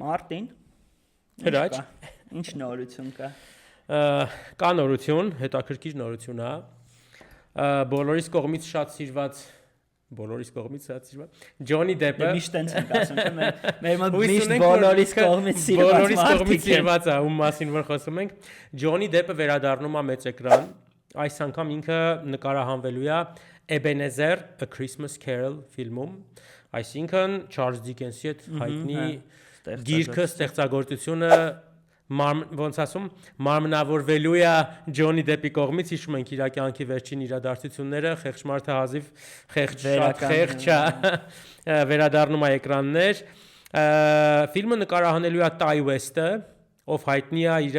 Մարտին։ Հրաչ։ Ինչ նորություն կա։ Կա նորություն, հետաքրքիր նորություն է։ Բոլորիս կողմից շատ սիրված Ջոնի Դեփը միշտ տենց ենք ասում, չէ՞, մեր միշտ բոլորիս կողմից սիրված է, ում մասին որ խոսում ենք։ Ջոնի Դեփը վերադառնում է մեծ էկրան, այս անգամ ինքը նկարահանվելու է Ebenezer A Christmas Carol ֆիլմում, այսինքն Չարլզ Դիկենսի հետ հայտնի գիրքը ստեղծագործությունը ոնց ասում մարմնավորվելու է Ջոնի Դեփի կողմից, հիշում ենք իր կյանքի վերջին իրադարձությունները, խեղճ մարդը հազիվ խեղճ վերադառնում է էկրաններ։ Ֆիլմը նկարահանելու է Ty West-ը, ով հայտնի է իր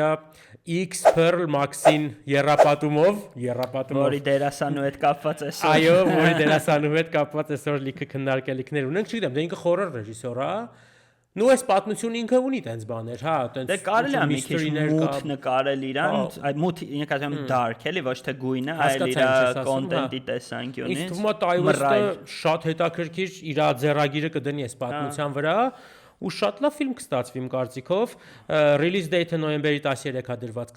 X Pearl Max-ին եռապատումով, որի դերասանու հետ կապված է։ Այո, որի դերասանու հետ կապված այսօր լիքը քննարկելիքներ ունենք, չգիտեմ, դե ինքը խորհրդ ռեժիսոր է։ Նու այս պատմությունը ինքը ունի տենց բաներ, հա, տենց։ Դե կարելի է մի քիչ մութ նկարել իրան, այդ մութ ինքնին դարք էլի, ոչ թե գույնը, այլ իր կոնտենտի տեսանկյունից։ Իսկ թվում է Ty West-ը շատ հետաքրքիր իր ձեռագիրը կդնի այս պատմության վրա, ու շատ լավ ֆիլմ կստացվի իմ կարծիքով։ Release date-ը նոյեմբերի 13-ա դրված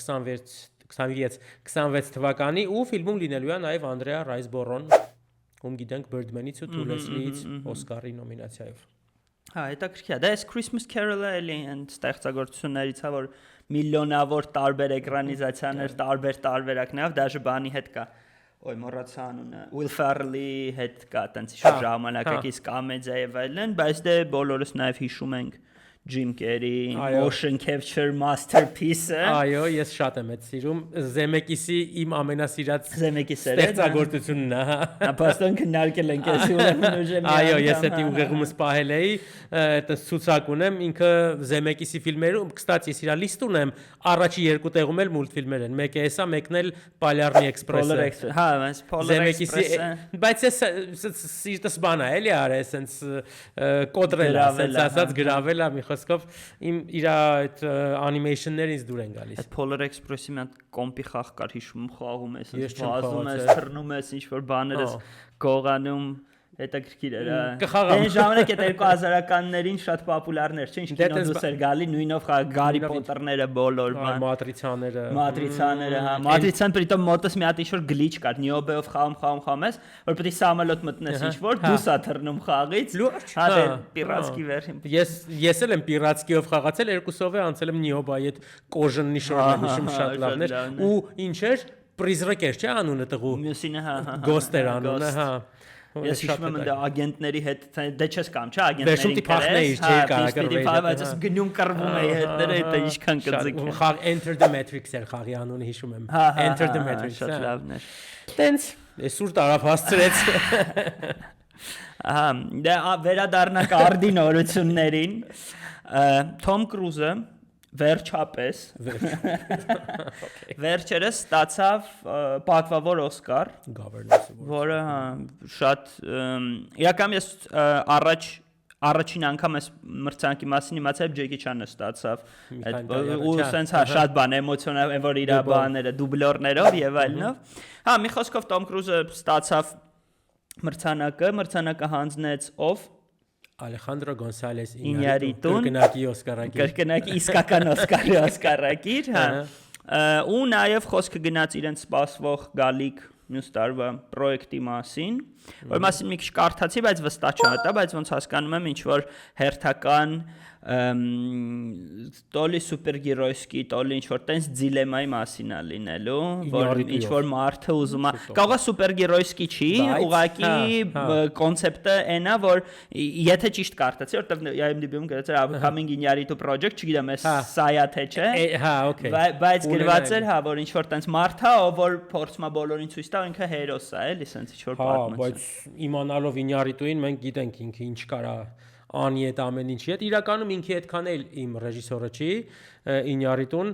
26 թվականի, ու ֆիլմում լինելու է նաև Անդրեա Ռայսբորոն, ում գիտենք Birdman-ից ու Two Leslie-ից Օսկարի նոմինացիայով։ Հա, հետաքրքիր է։ Դա այս Christmas Carol-ը էլի այն ստեղծագործություններից է, որ միլիոնավոր տարբեր էկրանիզացիաներ, տարբերակներով, դաժե բանի հետ կա։ Ոյ, մոռացա անունը։ Will Ferrell-ի հետ կա տենց ինչ ժամանակակից կոմեդիա եւ այլն, բայց դե բոլորս նաեւ հիշում ենք Jim Carrey, Motion Capture Masterpiece-ը։ Այո, ես շատ եմ այդ սիրում։ Զեմեկիսի իմ ամենասիրած ստեղծագործությունն է։ Ապաստան քննարկել ենք էսի ուրեմն ուժեմ։ Այո, ես այդ ուղեղումս պահել էի, այդպես ցուցակ ունեմ, ինքը Զեմեկիսի ֆիլմերում, կստացի ես իր լիստ ունեմ, առաջի երկու տեղում էլ մուլտֆիլմեր են, մեկը էսա, մեկն էլ Պալյարնի էքսպրեսը։ Հա, այս Polar Express-ը։ Բայց ես սիրտս բան է, էլի արա, էսենց կոդրել, ասած ասած գրավել է խոսքով իր այդ անիմեյշնները ինձ դուր են գալիս։ Այդ Polar Express-ի մի հատ կոմպի խաղ կար, հիշում խաղում ես, վազում ես, թռնում ես, ինչ որ բաներ ես գողանում, հետաքրքիր էր։ Այն ժամանակ այդ 2000-ականներին շատ պոպուլարներ չէ, ինչ կինոդուս էր գալի, նույնով Գարի Պոտերները բոլոր բան, Մատրիցաները, հա, Մատրիցան պրիտոմ մոտս մի հատ ինչ-որ գլիչ կար, նիոբեով խաղում ես, որ պետք է սամոլոտ մտնես ինչ-որ, դուս է թռնում խաղից, հա դե պիրատսկի վերջին։ Ես էլ եմ պիրատսկիով խաղացել, երկուսով է անցել եմ նիոբայի այդ կոժնի շորնիշում շատ լավներ, ու ինչ էր, Prизрак էր, չէ՞ անունը տղու։ Մյուսինը, հա, Ghost էր անունը, հա։ Ես հիշում եմ դա ագենտների հետ, դե չես կամ, չէ՞, ագենտներին կերես, չէ, կարակրվեի, բայց ես գնում կռվում էի հետները, հետը ինչքան կձգ։ Խաղ Enter the Matrix էր խաղի անունը, հիշում եմ։ Enter the Matrix, շատ լավն էր։ Տենց, այսուր տարավ հասցրեց։ Ահա, դե վերադառնանք արդի նորություններին։ Թոմ Կրուզը վերջապես վերջերս ստացավ պատվավոր Օսկար, որը շատ իրական ես առաջին անգամ ես մրցանակի մասին իմացա, Ջեկի Չանը ստացավ, ու սենց հա շատ բան էմոցիոնալ, որ իր բաները դուբլորներով եւ այլնով։ Հա, մի խոսքով Թոմ Կրուզը ստացավ մրցանակը հանձնեց ով Alejandro González Iñárritu կրկնակի իսկական Օսկարակիր, հա, ու նաև խոսքը գնաց իրենց սպասվող գալիք մյուս տարվա պրոյեկտի մասին, որ մասին մի քիչ կարդացի, բայց վստահ չեմ, բայց ոնց հասկանում եմ, ինչ որ հերթական տոլի սուպերգերոյսկի, տոլի ինչ որ տենց դիլեմայի մասին է լինելու, որ ինչ որ մարդը ուզում է, կարող է սուպերգերոյսկի չի, ուղղակի կոնցեպտը այն է, որ եթե ճիշտ կարդացի, որտեղ IMDb-ում գրած էր Coming Iñárritu project, չգիտեմ, էս սա է թե չէ։ Հա, օքեյ։ Բայց գրված էր, հա, որ ինչ որ տենց մարդ է, ով որ փորձում է բոլորին ցույց տալ, ինքը հերոս է, էլի, սենց ինչ որ պատմություն։ Հա, բայց իմանալով Iñárrituին մենք գիտենք ինքը ինչ կարա անի այդ ամեն ինչի հետ, իրականում ինքի այդքան էլ իմ ռեժիսորը չի, Իñárritուն,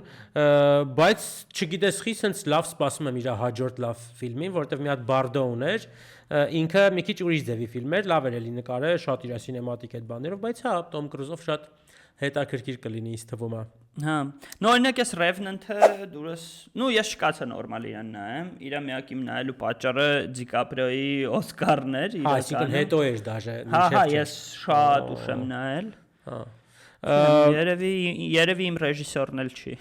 բայց չգիտես խի, սենց լավ սպասում եմ իր հաջորդ լավ ֆիլմին, որտեղ մի հատ Բարդո ուներ, ինքը մի քիչ ուրիշ ձևի ֆիլմ էր, լավ էր էլի նկարը, շատ իր սինեմատիկ այդ բաներով, բայց հա, Տոմ Կրուզով շատ հետաքրքիր կլինի, ինձ թվում է։ Հա, նույնիսկ ես Revenant-ը դուրս, ես չկացա նորմալ իրան նայեմ, իր միակ իմ նայելու պատճառը Դիկապրիոյի Օսկարն էր, այսինքն հետո էր դաժե, հա, ես շատ ուշ եմ նայել։ Հա, Երևի իմ ռեժիսորն էլ չի։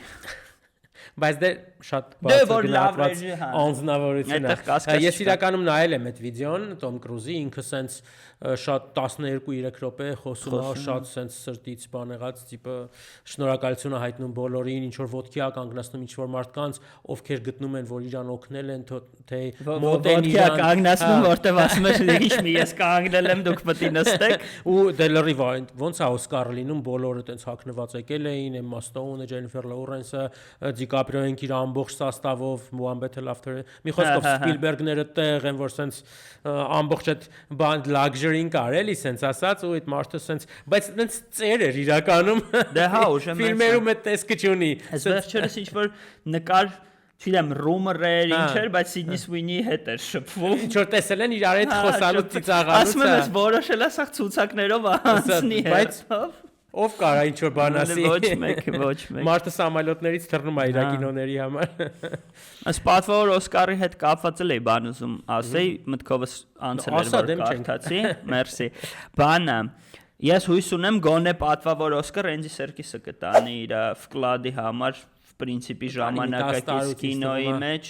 Բայց դե շատ բարձր անձնավորություն է։ Ես իրականում նայել եմ այդ վիդեոն Տոմ Կրուզի, ինքը սենց շատ 12-3 րոպե խոսում է, շատ սենց սրտից բան եղած, տիպը շնորհակալություն է հայտնում բոլորին, ինչ որ ոտքի է կանգնացնում ինչ որ մարդկանց, ովքեր գտնում են, որ իրան օգնել են, թե մոտ են իրան կանգնացնում, որտեվ ասում է ինչ մի ես կանգնել եմ, դուք պետք է նստեք։ Ու դե լրիվ ոնց է Օսկարը լինում, բոլորը տենց հագնված եկել էին, Էմմա Ստոունը, Ջենիֆեր Լոուրենսը, Դիկապրիոն իր ամբողջ սաստավով, Մուհամեդ Լաֆթերը, մի խոսքով Սպիլբերգները տեղ են, որ սենց ամբողջ այդ բան լաքժերին կարելի սենց ասած ու այդ մարդը սենց, բայց սենց ծեր էր իրականում։ Դե հա, ուժը ֆիլմերում այդ տեսքը չունի։ Այս վերջերս ինչ որ նկար չգիտեմ ռումերեր ինչեր, բայց Սիդնի Սուինի հետ էր շփվում։ Ինչ որ տեսել են իրար հետ խոսալու ծիծաղալուց։ Ասում եմ, ես որոշել եմ սա ցուցակներով անցնի հետ։ Ով կարա ինչ որ բան ասի։ Ոչ մեկ։ Մարդը սամալյոտներից թռնում է իր կինոների համար։ Այս պատվավոր Օսկարի հետ կապված էլ էի բան ուզում ասեի, մտքովս անցել էր որ կարդացի։ Մերսի։ Բանը ես հույս ունեմ գոնե պատվավոր Օսկար Էնջի Սերկիսը կտանի իր վկլադի համար պրինցիպի ժամանակակից կինոյի մեջ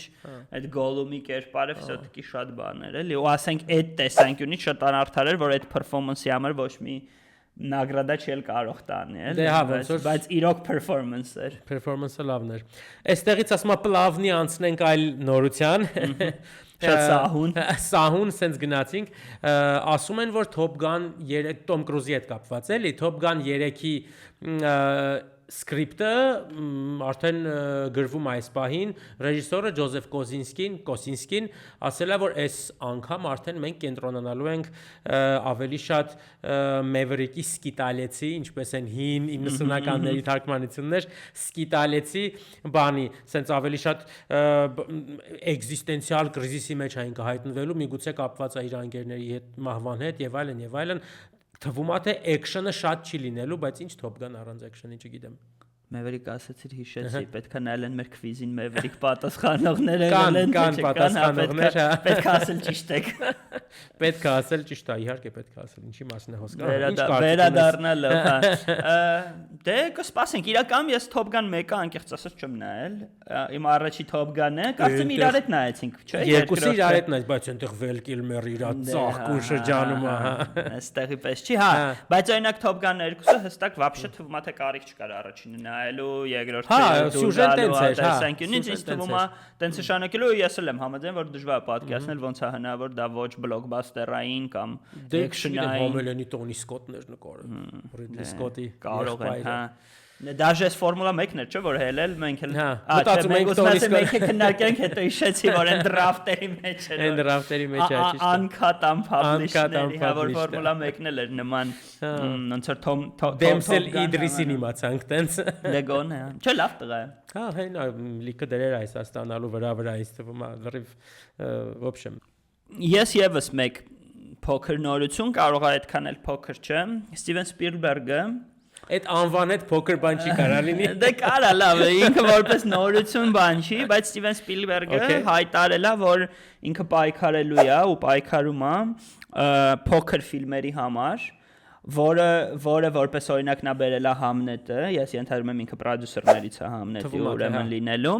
այդ գոլումի կերպարը վսյոտիկի շատ բաներ էլի ու ասենք այդ տեսանկյունից շատ անարդար էր որ այդ performance-ի համար ոչ մի նագրադա չել կարող տանի էլի բայց իրոք performance էր performance-ը լավն էր այստեղից ասում եմ պլավնի անցնենք այլ նորության շատ սահուն սենց գնացինք ասում են որ Top Gun 3 Tom Cruise-ի հետ կապված էլի Top Gun 3-ի սկրիպտը արդեն գրվում այս պահին ռեժիսորը Ջոզեֆ Կոսինսկին ասել է որ այս անգամ արդեն մենք կենտրոնանալու ենք ավելի շատ Maverick-ի սկիտալեցի ինչպես են հին 90-ականների թարգմանություններ սկիտալեցի բանի սենց ավելի շատ էգզիստենցիալ կրիզիսի մեջ այն կհայտնվելու միգուցե կապված է իր անկերների հետ մահվան հետ եւ այլն թվում է թե էքշենը շատ չի լինելու բայց ինչ Top Gun առանց էքշենի չգիտեմ Maverick ասացիր հիշեցի պետք է նայել են մեր քվիզին Maverick պատասխանողները կան պատասխանողներ պետք է ասել ճիշտ եք պետք է ասել ճիշտ է իհարկե պետք է ասել ինչի մասին է խոսքը վերադառնալը դե կսպասենք իրականում ես Top Gun 1-ը անկեղծ ասած չեմ նայել իմ առաջի Top Gun-ը կարծեմ իրար հետ նայեցինք չէ երկուսը իրար հետ նայեց բայց այնտեղ Val Kilmer իր ծաղկուն շրջանում է այստեղի պես չի հա բայց օրինակ Top Gun 2-ը հստակ вообще թվում է թե կարիք չկար առաջինը նայելու երկրորդը սյուժետից էր հա ինձ թվում է տենց շանակելու ես էլ եմ համաձայն որ դժվար է պատկերացնել ոնց է հնարավոր դա ոչ բլոկբասթերային կամ էքշնային Հոմելենի Տոնի Սկոթներ նկարը Ռիդլի Սկոթի կարող են հա Դաժե այս ֆորմուլա 1-ն էր, չէ՞ որ հելել մենք էլ մտածում ենք Տոնի Սկոթի քննարկենք հետո հիշեցի որ այն դրաֆտերի մեջ էր այն դրաֆտերի մեջ է ճիշտ անքատ անփաբլիշների հա որ ֆորմուլա 1-ն էլ էր նման ոնց որ Թոմ Դեմսել Իդրիսին իմացանք տենց Լեգոն է չէ լավ տղա է հա հեն լիքը դերեր այս ստանալու վրա այս թվում է լրիվ в общем ես եւս մեկ փոքր նորություն կարող է այդքան էլ փոքր չէ Ստիվեն Սպիլբերգը Այդ անվան հետ փոքր բան չի կարա լինի։ Դե կարա լավ, ինքը որպես նորություն բան չի, բայց Ստիվեն Սպիլբերգը հայտարարել է, որ ինքը պայքարելու է ու պայքարում է փոքր ֆիլմերի համար, որը որպես օրինակ նա բերել է Համնետը, ես ենթադրում եմ ինքը պրոդյուսերներից է Համնետի ուրեմն լինելու,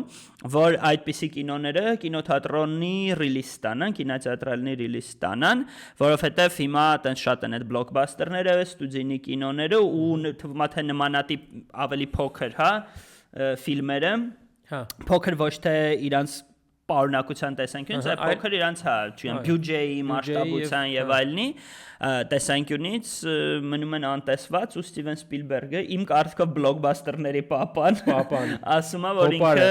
որ այդպիսի կինոները կինոթատրոնի ռիլիզ ստանան, կինոթատրալնի ռիլիզ ստանան, որովհետև հիմա այտենց շատ են այդ բլոկբասթերները, ստուդիոնի կինոները ու թվում է թե նմանատիպ ավելի փոքր, հա, ֆիլմերը, փոքր ոչ թե իրանց պարունակության տեսանկյունից, այլ փոքր իրանց հա, չգիտեմ, բյուջեի մասշտաբության եւ այլնի տեսանկյունից մնում են անտեսված ու Ստիվեն Սպիլբերգը իմ կարծիքով բլոկբասթերների պապան ասում է որ ինքը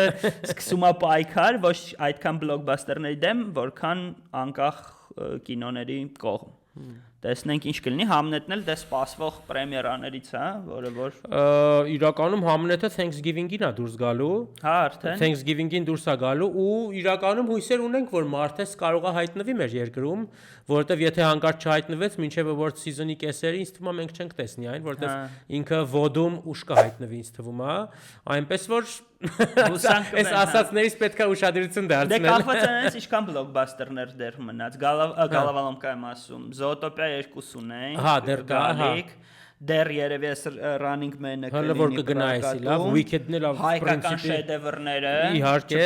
սկսում է պայքար ոչ այդքան բլոկբասթերների դեմ, որքան անկախ կինոների կողմ Տեսնենք ինչ կլինի, Համնետն էլ դե սպասվող պրեմիերաներից է, որը որ իրականում Համնետը Thanksgiving-ին է դուրս գալու։ Հա, արդեն։ Thanksgiving-ին դուրս է գալու ու իրականում հույսեր ունենք, որ մարտես կարող է հայտնվի մեր երկրում, որովհետև եթե հանկարծ չհայտնվեց, մինչև award season-ի կեսերը ինձ թվում է մենք չենք տեսնի այն, որովհետև ինքը ոդում ուշ կհայտնվի ինձ թվում է, այնպես որ այս ասածներից պետք է ուշադրություն դարձնել։ Դե կախված է այնպես ինչքան բլոկբասթերներ դեռ մնաց, Գալավալոմկա եմ ասում, Zootopia 2 ունենք։ Հա, դեռ կա, հա։ դեռ երևի էս Running Man-ը հələ որ կգնայեսի լավ Wicked-ն էլ հայկական շեդևրները իհարկե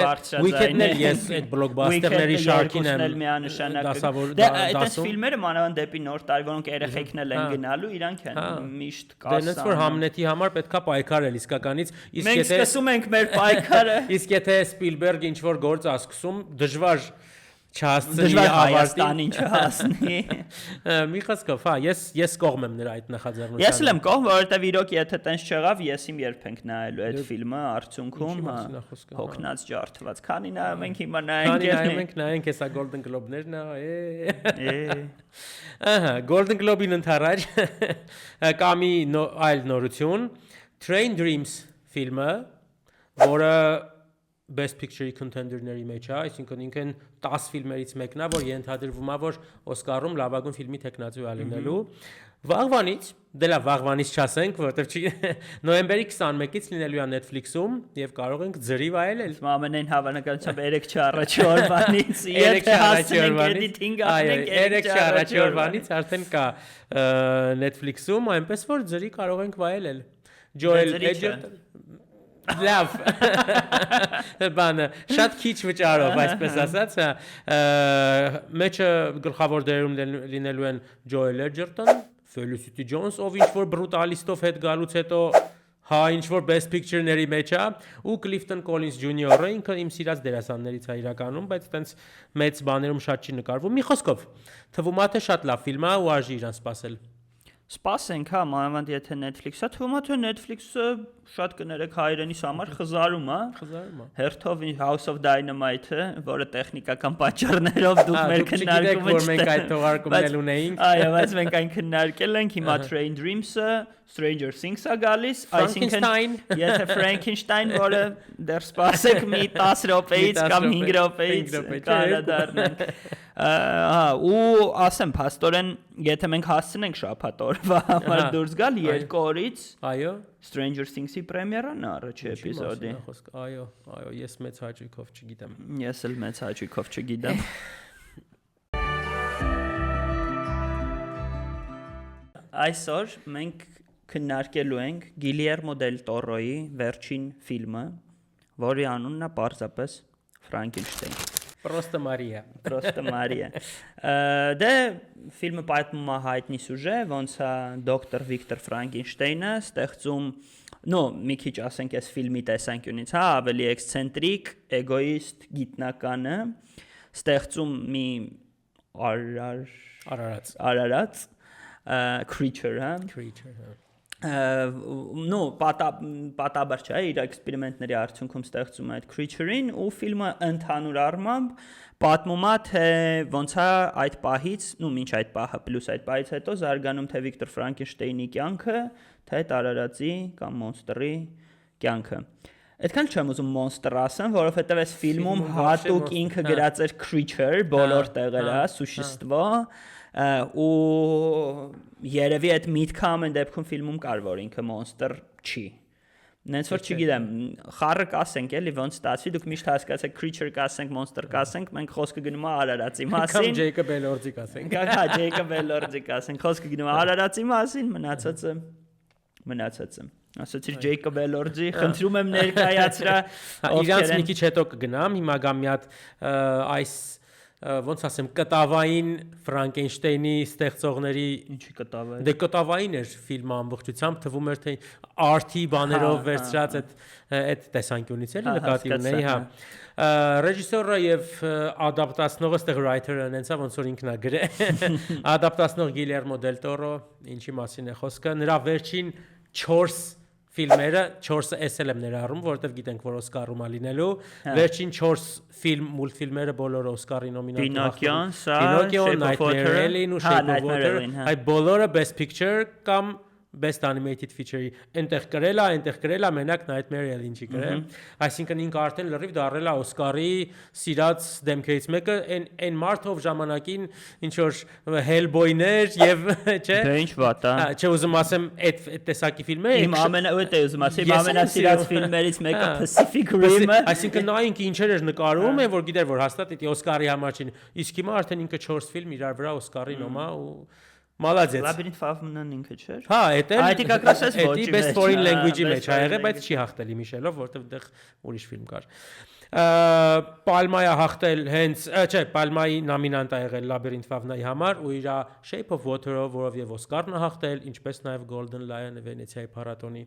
Wicked-ն էլ ես այդ բլոկբասթերների շարքին եմ դասավոր դասում ֆիլմերը մանավանդ դեպի նոր տարի որոնք երեխեքն էլ են գնալու իրանք են միշտ կասան դրանց որ Համնետի համար պետքա պայքարել իսկականից մենք սկսում ենք մեր պայքարը իսկ եթե Սպիլբերգ ինչ որ գործ ասում դժվար չհասցնի Հայաստանին չհասնի մի խոսքով հա ես կողմ եմ նրա այդ նախաձեռնությանը ես էլ եմ կողմ որովհետև իրոք եթե տենց չեղավ ես իմ երբ ենք նայելու այդ ֆիլմը արդյունքում հոգնած ջարդված քանի նայում ենք հիմա նայենք հեսա Golden Globe-ներն ահա Golden Globe-ին ընթരാճ կամի այլ նորություն Train Dreams ֆիլմը որը Best Picture-ի contender-ների մեջ է, այսինքն ինքն 10 ֆիլմերից մեկն է, որ ենթադրվում է, որ Օսկարում լավագույն ֆիլմի տեխնացու է լինելու։ Վաղվանից, դե լավ, վաղվանից չասենք, որովհետև նոյեմբերի 21-ից լինելու է Netflix-ում եւ կարող ենք ձրի վայելել։ Ամենայն հավանականությամբ 3 չառաջի օրվանից, եթե հասնենք editing անենք 3 չառաջի օրվանից արդեն կա Netflix-ում, այնպես որ ձրի կարող ենք վայելել։ Joel Edgerton լավ բանը շատ քիչ վճարով այսպես ասած մեջը գլխավոր դերում լինելու են Joel Edgerton, Felicity Jones, ով ինչ որ բրուտալիստով հետ գալուց հետո հա ինչ որ Best Picture-ների մեջ է ու Clifton Collins Jr.-ը ինքը իմ սիրած դերասաններից է իրականում, բայց այտենց մեծ բաներում շատ չի նկարվում։ Մի խոսքով թվում է թե շատ լավ ֆիլմ է ու արժի իրան սպասել։ Սպասենք, հա, մանավանդ եթե Netflix-ը, թվում է թե Netflix-ը շատ կներեք հայրենիս համար խզարում է։ Հերթով House of Dynamite-ը, որը տեխնիկական պատճառներով դուք մեր քննարկումը որ մենք այդ թողարկումն ունեինք։ Այո, բայց մենք այն քննարկել ենք, հիմա Train Dreams-ը, Stranger Things-ը գալիս, այսինքն եթե Frankenstein, որը դեռ սպասեք մի 10 րոպեից կամ 5 րոպեից կարադառնանք։ Հա, ու ասեմ, փաստորեն, եթե մենք հասցնենք շաբաթ օրվա համար դուրս գալ 2 օրից, այո, Stranger Things-ի պրեմիերան է առաջի էպիզոդի։ Այո, ես մեծ հաճույքով չգիտեմ։ Ես էլ մեծ հաճույքով չգիտեմ։ Այսօր մենք քննարկելու ենք Գիլիերմո դել Տորոյի վերջին ֆիլմը, որի անունն է պարզապես Ֆրանկենշտեյն։ Պրոստը Մարիա։ Դե ֆիլմը պատմում է հայտնի սյուժե, ոնց է դոկտոր Վիկտոր Ֆրանկենշտեյնը ստեղծում, մի քիչ ասենք այս ֆիլմի տեսանկյունից, հա, ավելի էքսցենտրիկ, էգոիստ գիտնականը ստեղծում մի արարած creature, հա։ Պատաբար չէ, իր էքսպերիմենտների արդյունքում ստեղծում է այդ creature-ին ու ֆիլմը ընդհանուր առմամբ պատմում է թե ոնց է այդ պահից, մինչ այդ պահը պլյուս այդ պահից հետո զարգանում թե Վիկտոր Ֆրանկենշտեյնի կյանքը, թե տարարածի կամ մոնստրի կյանքը։ Այդքան չեմ ուզում մոնստր ասեմ, որովհետև այս ֆիլմում հատուկ ինքը գրած էր creature բոլոր տեղերը, սուշեստվո ու երևի այդ միտքը ամեն դեպքում ֆիլմում կար, որ ինքը մոնստր չի։ Նենց որ չգիտեմ, խառը կասենք էլի ոնց ստացվի, դուք միշտ հասկացեք creature կասենք, monster կասենք, մենք խոսքը գնում է արարածի մասին։ Կամ Jacob Elordi կասենք։ Հա, Jacob Elordi կասենք, խոսքը գնում է արարածի մասին, մնացածը։ Ասացիր Jacob Elordi, խնդրում եմ ներկայացրա։ Իրանց մի քիչ հետո կգնամ, հիմա գամ մի հատ այս ոնց ասեմ կտավային Ֆրանկենշտեյնի ստեղծողների ինչի կտավային դե կտավային էր ֆիլմը ամբողջությամբ թվում էր թե արտի բաներով վերցրած այդ տեսանկյունից էլի նկատի ունեի հա ռեժիսորը եւ ադապտացնողը ստեղ writer-ը նենցա ոնց որ ինքնա գրե ադապտացնող Գիլերմո դել Տորո ինչի մասին է խոսքը նրա վերջին 4 ֆիլմերը 4-ը SL եմ ներառում, որովհետև գիտենք, որ Օսկարում է լինելու։ Վերջին 4 մուլտֆիլմերը բոլորը Օսկարի նոմինանտ Pinocchio, Nightmare Alley-ն ու Shape of Water, այդ բոլորը Best Picture կամ Best Animated Feature-ի այնտեղ գրել է մենակ Nightmare Alley-ին չի գրել։ Այսինքն ինքը արդեն լրիվ դարել է Օսկարի սիրած դեմքերից մեկը, այն մարդով ժամանակին ինչ որ Hellboy-ներ եւ չէ։ Դե ինչ վատ է։ Չէ ուզում ասեմ այդ տեսակի ֆիլմերը։ Իմ ուզում ասեմ ամենասիրած ֆիլմերից մեկը Pacific Rim-ը։ Այսինքն նա ինքը ինչեր էր նկարում, որ գիտեր որ հաստատ դա Օսկարի համար չի։ Իսկ հիմա արդեն ինքը 4 ֆիլմ իրար վրա Օսկարի նոմա ու Մալադեց։ Labyrinth Fafman-ն ինքը չէր։ Հա, Այդ как раз էս ոճի մեջ։ Best Foreign Language-ի մեջ ա եղել, բայց չի հաղթել իմիշելով, որովհետև այդտեղ ուրիշ ֆիլմ կար։ Պալմայա հաղթել հենց, չէ, Պալմայի նոմինանտ ա եղել Labyrinth Fafman-ի համար ու իր Shape of Water-ով, որով եւ Օսկարն ա հաղթել, ինչպես նաեւ Golden Lion-ը Վենեցիայի փառատոնի։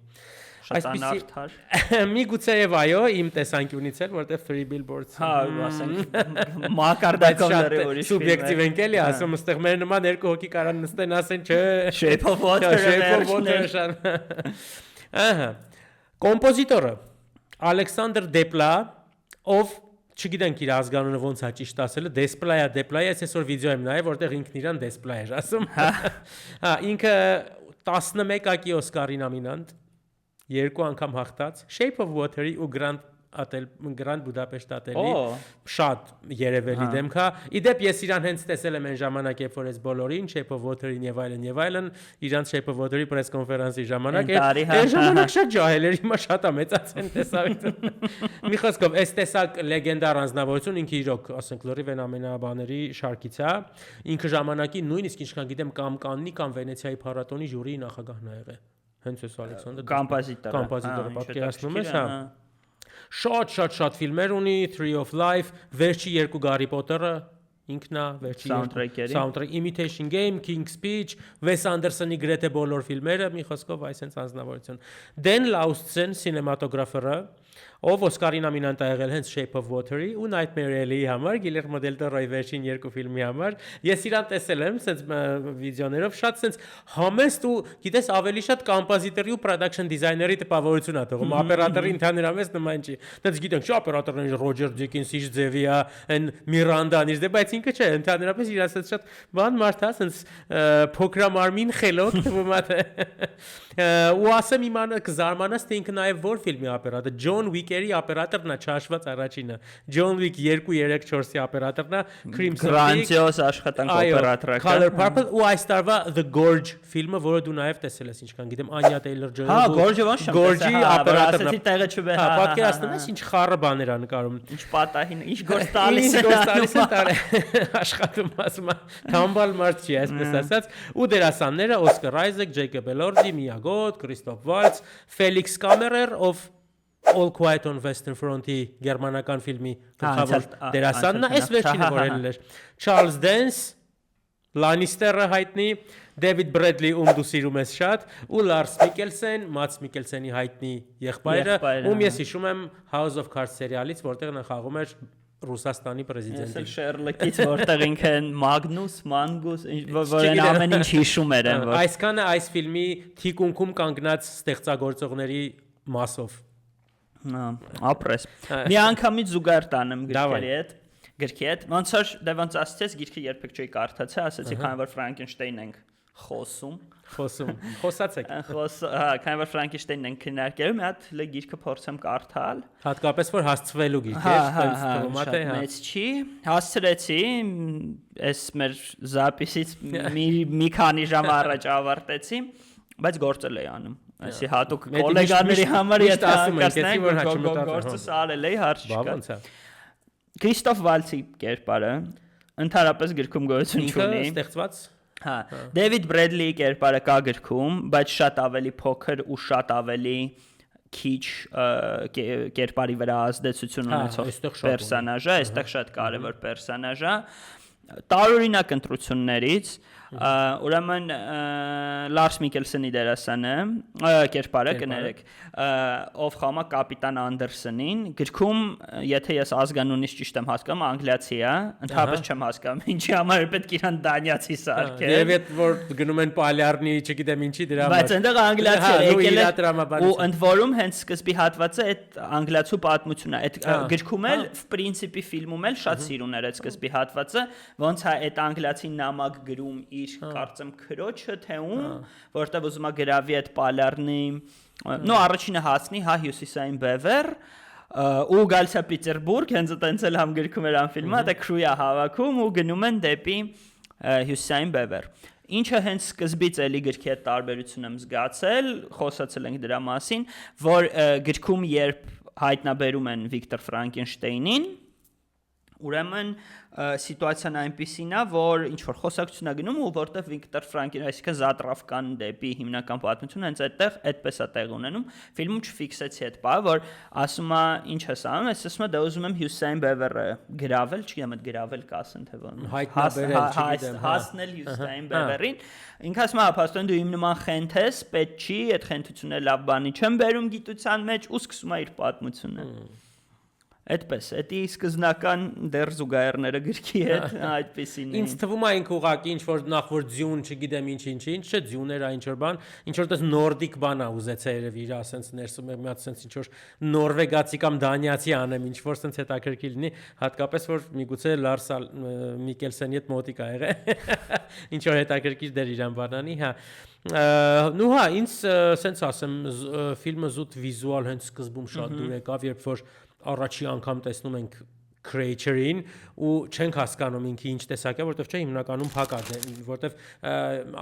Այսպիսի միգուցե եւ այո, իմ տեսանկյունից էլ, որտեղ Three Billboards։ Հա, ասենք մակարդակով ուրիշ սուբյեկտիվ ընկելի, ասում ըստեղ մեր նման երկու հոգի կարան նստեն, ասեն, չէ, Shape of Water-ը։ Ահա։ Կոմպոզիտորը Ալեքսանդր Դեպլա, ով չգիտենք իր ազգանունը ոնց է ճիշտ ասելը, Դեսպլայա, ես այսօր վիդեո եմ նայել, որտեղ ինքն իրան Դեսպլայ էր ասում։ Հա, ինքը 11-ակի Օսկարի նոմինանտ, 2 անգամ հաղթած, Shape of Water-ի ու Grand Budapest Hotel-ի շատ երևելի դեմք է։ Իդեպ ես իրան հենց տեսել եմ այն ժամանակ, երբ որ ես բոլորին Shape of Water-ին եւ այլն, իրանց Shape of Water-ի press conference-ի ժամանակ այն ժամանակ շատ ջահել էր, հիմա շատ է մեծացել տեսավիթը։ Մի խոսքով, այս տեսակ լեգենդար անձնավորություն ինքը իրոք, ասենք լրիվ ամենաբաների շարքից է։ Ինքը ժամանակի նույնիսկ ինչքան գիտեմ կամ Կաննի կամ Վենեցիայի փառատոնի ժյուրիի նախագահն ա եղել։ Հենց էս Ալեքսանդր կոմպոզիտորը պատկերացնում ես, հա։ Շատ ֆիլմեր ունի, Tree of Life, վերջի 2 Harry Potter-ը ինքն է, վերջի soundtrack Imitation Game, King's Speech, Wes Anderson-ի գրեթե բոլոր ֆիլմերը, մի խոսքով այսպես անձնավորություն։ Dan Laustsen սինեմատոգրաֆերը, ով Օսկարի նոմինանտ ա եղել հենց Shape of Water-ի ու Nightmare Alley-ի համար, Guillermo del Toro-ի վերջին 2 ֆիլմի համար։ Ես իրան տեսել եմ, սենց վիդեոներով, շատ սենց համեստ ու գիտես ավելի շատ կոմպոզիտորի ու production designer-ի տպավորություն ա թողում, օպերատորի ընդհանրապես նման չի։ Դες գիտենք, չէ, օպերատորն Ռոջեր Դիկինսի ձևի է, այն Միրանդան իր, բայց ինքը չէ, ընդհանրապես իր ասած շատ բան մարդ է, սենց փոքրամարմին խելոք թվում է։ Ու ասեմ իմանը կզարմանաս թե ինքը նաև որ ֆիլմի օպերատոր John Wick-երի օպերատորն է չհաշված առաջինը John Wick 2, 3, 4-ի օպերատորն է Crimson Peak Գրանցիոս աշխատանք օպերատորը Color Purple ու այս տարվա The Gorge ֆիլմը որը դու նաև տեսել ես ինչքան գիտեմ Anya Taylor-Joy Հա Gorge-ը ոնց եմ Gorge-ի օպերատորն է տեղը չբե հա պատկերացնում ես ինչ խառը բաներ է նկարում ինչ պատահին ինչ գործ տալիս աշխատում ասում է Թամբալ մարդ չի այսպես ասած ու դերասանները Oscar Isaac, Jacob Elordi, Mia Goth, Christoph Waltz, Felix Kammerer of All Quiet on Western Front-ի գերմանական ֆիլմի գլխավոր դերասանն է, այս վերջինը որ ելել էր Charles Dance, Lannister-ը հայտնի, David Bradley ում դու սիրում ես շատ ու Lars Mikkelsen, Mads Mikkelsen-ի հայտնի եղբայրը, ում ես հիշում եմ House of Cards սերիալից, որտեղ նա խաղում էր Ռուսաստանի պրեզիդենտի։ Ես Շերլոկից որտեղ ինքն Մագնուս, Մանգուս, որն ամեն ինչ հիշում էր այն որ։ Այսքանը այս ֆիլմի թիկունքում կանգնած ստեղծագործողների մասով։ Ապրես։ Մի անգամից զուգահեռ տանեմ գրքի հետ։ Ոնց որ դե ոնց ասացես գիրքը երբեք չէի կարդացել, ասացի քանի որ Ֆրանկենշտեյն ենք խոսացեք։ Հա, քանի որ Ֆրանկենշտեյնն ենք քննարկելու, մի հատ գիրքը փորձեմ կարդալ։ Հատկապես որ հասցվելու գիրք է, այդպես թվում է, հա։ Մեծ չի, հասցրեցի, այս մեր զապիսից մի քանի ժամ առաջ ավարտեցի, բայց գործել էի անում։ Այսի հատուկ գոլեգաների համար եթե ասում եք, որ գործս արել էի, հարց չկա։ Քրիստոֆ Վալցի կերպարը ընդհանրապես գրքում գոյություն չունի։ Ինքը ստեղծված Հա, David Bradley-ի կերպարը կա գրքում, բայց շատ ավելի փոքր ու շատ ավելի քիչ կերպարի վրա ազդեցություն ունեցող պերսոնաժ է, այստեղ շատ կարևոր պերսոնաժ է։ Տարօրինակ ընտրություններից ուրեմն Lars Mikkelsen-ի դերասանը, կերպարը կներեք, ով խաղում է կապիտան Անդերսոնին, գրքում, եթե ես ազգանունից ճիշտ եմ հասկանում, անգլիացի է, ընդհանրապես չեմ հասկանում, ինչի համար պետք է իրան դանիացի սարքել։ Եվ այդ որ գնում են Պալյարնի, չգիտեմ ինչի դրա համար։ Բայց այնտեղ անգլիացի է եկել ու ընդ որում հենց սկզբի հատվածը այդ անգլիացու պատմությունն է։ Այդ գրքում էլ, в принципе, ֆիլմում էլ շատ սիրուն էր այդ սկզբի հատվածը, ոնց է այդ անգլիացին նամակ գրում իր կարծեմ քրոջը թե ում, որտեղ ուզում է գրավի այդ Պալյարնի, նո առաջինը հասնի, հա հյուսիսային բևեռ, ու գալիս է Պետերբուրգ, հենց այտենց էլ համ գրքում էր ան ֆիլմը, դա քրույա հավաքում ու գնում են դեպի հյուսիսային բևեռ։ Ինչը հենց սկզբից էլի գրքի հետ տարբերություն եմ զգացել, խոսացել ենք դրա մասին, որ գրքում երբ հայտնաբերում են Վիկտոր Ֆրանկենշտեյնին ուրեմն սիտուացիան այնպիսին է, որ ինչ որ խոսակցություն է գնում ու որտեղ Վիկտոր Ֆրանկին, այսինքն Զատրավկան դեպի հիմնական պատմությունը հենց այդտեղ այդպես է տեղ ունենում։ Ֆիլմում չֆիքսեցի այդ բանը, որ ասում է ինչ ես անում, ես ասում եմ դե ուզում եմ Հյուսեյն Բևերը գրավել, չգիտեմ այդ գրավել կասեն թե ոնց։ Հասնել Հյուսեյն Բևերին։ Ինքը ասում է, ապաստոն դու իմ նման խենթ ես, պետք չի, այդ խենթությունը լավ բանի չեմ բերում գիտության մեջ ու սկսում է իր պատմությունը։ Այդպես, դա սկզբնական դեռ զուգահեռները գրքի հետ այդպեսին։ Ինձ թվում է ինք ուղակի ինչ որ նախ որ ձյուն, չգիտեմ ինչ, չէ, ձյուներ այն ինչ որ բան, ինչ որ դες նորդիկ բան է ուզեցել երևի իր ասենց ներսում մի հատ ասենց ինչ որ նորվեգացի կամ դանիացի անեմ, ինչ որ ասենց հետաքրքիր լինի, հատկապես որ միգուցե Լարս Միկելսենի հետ մոտիկ ա եղել։ Ինչ որ հետաքրքիր դեր իրան բանանի, հա։ Նու հա, ինձ ասենց ասեմ, ֆիլմը զուտ վիզուալ հենց սկզբում շատ դուր եկավ, երբ որ առաջի անգամ տեսնում ենք creature-ին ու չենք հասկանում ինքը ինչ տեսակ է, որովհետև չէ հիմնականում փակ է, որովհետև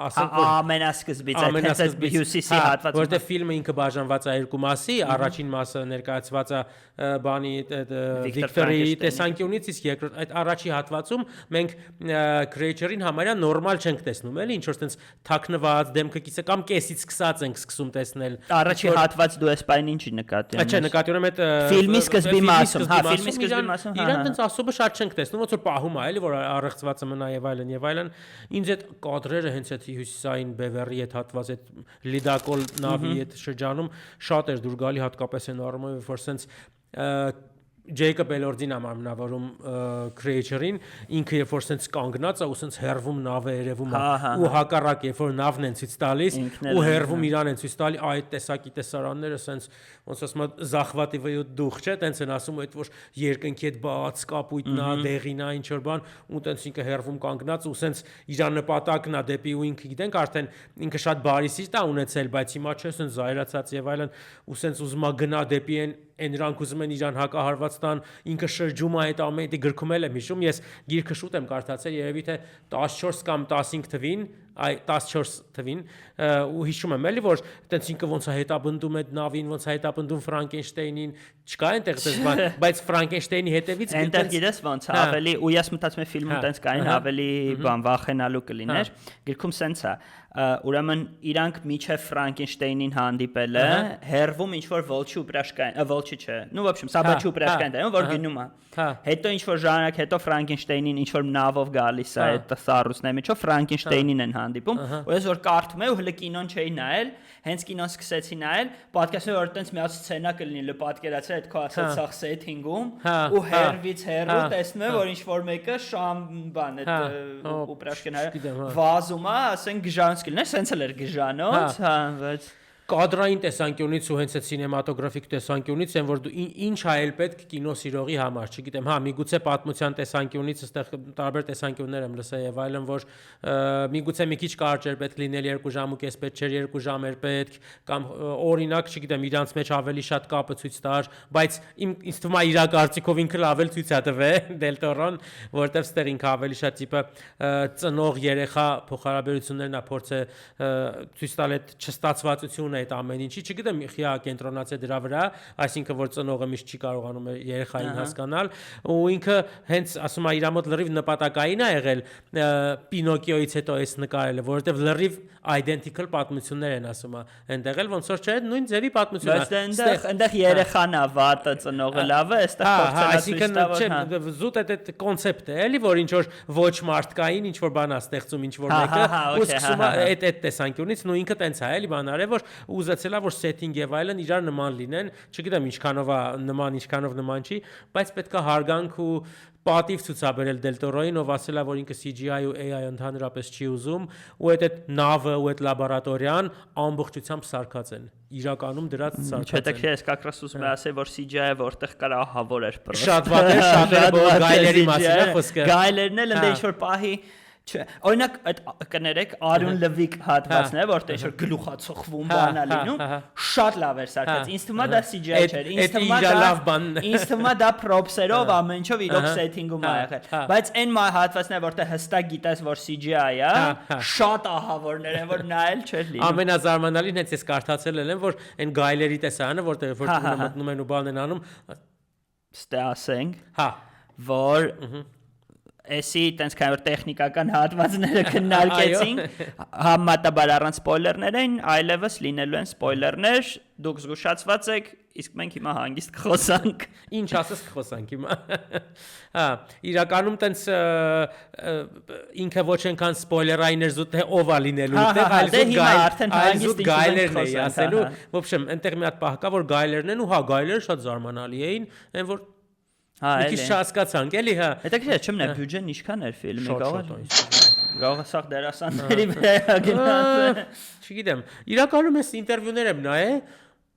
ասենք որ ամենասկզբից այդ հյուսիսի հատվածում, որովհետև ֆիլմը ինքը բաժանված է երկու մասի, առաջին մասը ներկայացված է բանի Վիկտորի տեսանկյունից, իսկ երկրորդ այդ առաջի հատվածում մենք creature-ին համարյա նորմալ չենք տեսնում, էլի ինչ որ տենց թաքնված դեմքը կիսը կամ կեսից սկսած ենք սկսում տեսնել։ Առաջի հատված դու ես պայն ինչի նկատի ունես։ Չէ, նկատի ունեմ այդ ֆիլմի սկզբի մասում, հա, ֆիլմի սկզբի մասում, հա։ Իրան տենց ասոբը շատ չենք տեսնում, ոնց որ պահում է, էլի որ առեղծվածը մնա եւ այլն։ Ինձ այդ կադրերը հենց այդ հյուսիսային Բևերի այդ հատված այդ լիդակոլ նավի այդ շրջանում շատ էր դուր գալի, հատկապես այն առումով, որ սենց Ջեյկոբ Էլորդին ամենավորում creature-ին, ինքը երբ որ սենց կանգնած է ու սենց հերվում նավը երևում է ու հակառակ երբ որ նավն են ցույց տալիս ու հերվում իրան են ցույց տալի, այդ տեսակի տեսարանները սենց ոնց ասում է զախվատիվը դուխ չէ, տենց են ասում այդ որ երկնքի այդ բաց կապույտն է, դեղին է, ինչ որ բան ու տենց ինքը հերվում կանգնած ու սենց իր նպատակն է դեպի ու ինքը գիտենք արդեն ինքը շատ բարի սիրտ է ունեցել, բայց հիմա չէ սենց զայրացած եւ այլն ու սենց ուզում է գնա դեպի այն նրանք ուզում են իրան հակահարված տան, ինքը շրջում է այդ ամենի գրքում եմ հիշում, ես գիրքը շուտ եմ կարդացել, երևի թե 14 կամ 15 թվին, 14 թվին ու հիշում եմ էլի որ տենց ինքը ոնց է հետապնդում այդ նավին, ոնց է հետապնդում Ֆրանկենշտեյնին, չկա այնտեղ դες բան, բայց Ֆրանկենշտեյնի հետևից այնտեղ գիտես ոնց է ավելի ու ես մտածում եմ ֆիլմում տենց կային ավելի բան վախենալու կլիներ, գրքում սենց է ուրեմն իրանք միջև Ֆրանկենշտեյնին հանդիպել է, հերվում ինչ որ Волчի упряжкային, Волчի չէ, ну в общем, Собачья упряжкային դեպքում որ գնում է։ Հետո ինչ որ ժամանակ հետո Ֆրանկենշտեյնին ինչ որ նավով գալիս է այդ սառուսների միջով Ֆրանկենշտեյնին են հանդիպում, ու ես որ կարդում եմ ու հենց կինոն չէի նայել, հենց կինոն սկսեցի նայել, պատկերացրի որ տենց մի հատ սցենա կլինի, լը պատկերացրի այդ քո ասած սախ սեթինգում ու հերվից հերու տեսնում եմ որ ինչ որ մեկը շամ բան այդ упряжкային վազում է, ասենք գժանոց կլիներ, սենց էլ էր գժանոց, հա, բայց կադրային տեսանկյունից ու հենց այդ սինեմատոգրաֆիկ տեսանկյունից են որ դու ինչ այլ պետք կինո սիրողի համար, չգիտեմ, հա, միգուցե պատմության տեսանկյունից այստեղ տարբեր տեսանկյուններ եմ լսել եւ այլն, որ միգուցե մի քիչ կարճ էր պետք լինել 2 ժամ ու կես պետք չէր 2 ժամ էր պետք կամ օրինակ, չգիտեմ, իրանց մեջ ավելի շատ կապը ցույց տար, բայց ինձ թվում է իր կարծիքով ինքը լավ էլ ցույց է տվել Դել Տորոն, որտեվ ստեր ինքը ավելի շատ տիպը ծնող երեխա փոխհարաբերություններն է փորձը ցույց տալ այդ չստացվածությունը այդ ամեն ինչի, չգիտեմ, խիա կենտրոնացե դրա վրա, այսինքն որ ծնողը միշտ չի կարողանում երեխային հասկանալ, ու ինքը հենց ասում է իր մոտ լրիվ նպատակային է եղել Պինոկիոից հետո էս նկարելը, որովհետև լրիվ identical պատմություններ են ասում է, այնտեղ էլ ոնց որ չէ, նույն ձևի պատմություն է։ Բայց այնտեղ երեխան է վատը, ծնողը լավը, այստեղ փորձել է ցույց տալ, չէ, զուտ այդ կոնցեպտը է, էլի որ ինչ որ ոչ մարդկային ինչ որ բան է ստեղծում, ինչ որ մեկը, ու սկսում է այդ տեսանկյունից, նույն ինքը տենց է, էլի բան արել, որ ուզեցել է որ setting եւ այլն իրար նման լինեն, չգիտեմ ինչքանով է նման, ինչքանով նման չի, բայց պետքա հարգանք ու պատիվ ցուցաբերել Դել Տորոին, ով ասել է որ ինքը CGI ու AI ընդհանրապես չի ուզում, ու այդ նավը ու այդ լաբորատորիան ամբողջությամբ սարքած են։ Իրականում դրանց սարքած են։ Չէ, ես կակրաս ուզում եմ ասել որ CGI-ը որտեղ կար ահավոր էր պրոստը։ Շատ վատ էր, շատ գայլերի մասին է խոսքը։ Գայլերն էլ ընդ ինչ որ պահի Չէ, օրինակ այդ կներեք Արյուն Լվիկ հատվածն է, որտեղ ինչ որ գլուխա ծխվում բանա լինում, շատ լավ էր սարքած։ Ինձ թվում է դա CGI չէր, ինձ թվում է դա props-երով ամեն ինչով իրոք setting-ում է եղել։ Բայց այն հատվածն է, որտեղ հստակ գիտես, որ CGI է, շատ ահավորներ են, որ նայել չէր լինում։ Ամենազարմանալին հենց ես կարդացել եմ, որ այն գայլերի տեսարանը, որտեղ որ մտնում են ու բան են անում, ստե ասենք։ Հա որ էսի տենց քայր տեխնիկական հատվածները քննարկեցին, համեմատաբար առանց սպոյլերներին, այլևս լինելու են սպոյլերներ, դուք զգուշացված եք, իսկ մենք հիմա հանգիստ կխոսանք։ Ինչ ասես կխոսանք հիմա։ Հա, իրականում տենց ինքը ոչ այնքան սպոյլերային էր զուտ թե ով է լինելու, այլ զուտ գայլերն էի ասելու։ В общем, այնտեղ մի հատ պահ կա, որ գայլերն են ու հա, գայլերը շատ զարմանալի էին, այն որ մի քիչ չհասկացանք, էլի հա։ Հետաքրքիր է, չմնա բյուջեն ինչքան էր ֆիլմի, կարող է սա դերասանների վրա գնաց։ Չգիտեմ, իրականում ես ինտերվյուներ եմ նայել,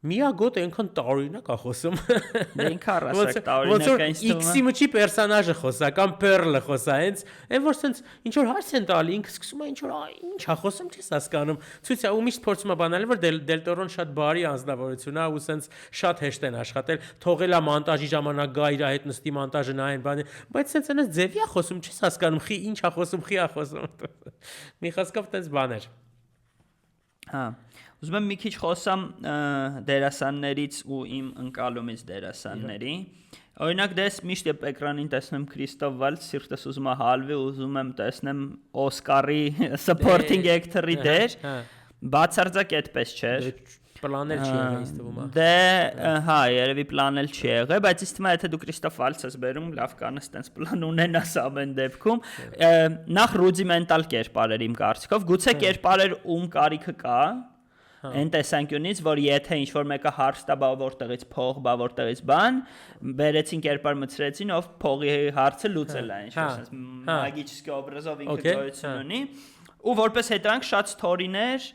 միագոտ այնքան տարօրինակ է խոսում։ Դե ինքը առասարակ տարօրինակ է ինձ թվում։ X-ի մճի պերսոնաժը խոսա կամ Pearl-ը խոսա, հենց այն որ sense ինչ որ հարց են տալի, ինքը սկսում է ինչ որ ինչ է խոսում, չես հասկանում։ Ցույց է ու միշտ փորձում է բանալ, որ Del Toro-ն շատ բարի անձնավորություն է ու sense շատ հեշտ են աշխատել, թողել է մոնտաժի ժամանակ գա իր հետ նստի մոնտաժը նայեն բանը, բայց sense այնպես ձևի է խոսում, չես հասկանում, խի ինչ է խոսում, խի է խոսում։ Մի խոսքով տես բաներ։ Հա Ուզում եմ մի քիչ խոսամ դերասաններից ու իմ ընկալումից դերասանների։ Օրինակ դες միշտ երբ էկրանին տեսնում Քրիստոֆ Վալց, սիրտս ուզում է հալվի, ուզում եմ տեսնեմ Օսկարի supporting actor-ի դեր, բացարձակ այդպես չէր։ Պլանել չի եղել ինձ թվում է։ Դե հա, երևի պլանել չի եղել, բայց ինձ թվում է եթե դու Քրիստոֆ Վալցը բերում, լավ կանես տենց պլան ունենաս ամեն դեպքում։ Նախ ռուդիմենտալ կերպարեր իմ կարծիքով, գուցե կերպարեր ում կարիքը կա, այն տեսանկյունից, որ եթե ինչ-որ մեկը հարց տա, բա որտեղից փող, բա որտեղից բան, բերեցին կերպար մտցրեցին, ով փողի հարցը լուծել է, ինչ-որ sense մագիչիսկի օբրազով ինքը գոյություն ունի, ու որպես հետևանք շատ սթորիներ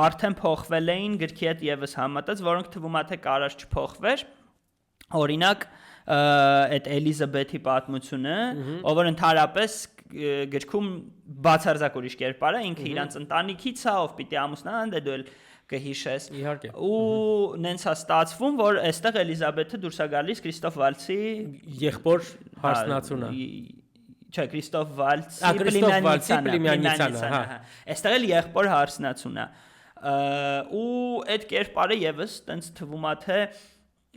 արդեն փոխվել էին գրքի հետ եւս համատած, որոնք թվում է թե կարար չփոխվեր։ Օրինակ, այդ Էլիզաբեթի պատմությունը, ով որ ընդհանրապես գրքում բացարձակ ուրիշ կերպար է, ինքը իրանց ընտանիքից է, ով պիտի ամուսնան, դե դու էլ կհիշես։ Իհարկե։ Ու նենց է ստացվում, որ այստեղ Էլիզաբեթը դուրս է գալիս Քրիստոֆ Վալցի եղբոր հարսնացունը։ Չէ, Քրիստոֆ Վալցի Պլիմյանիցանը, հա։ Այստեղ էլ եղբոր հարսնացուն է։ Ու այդ կերպարը եւս տենց թվում է թե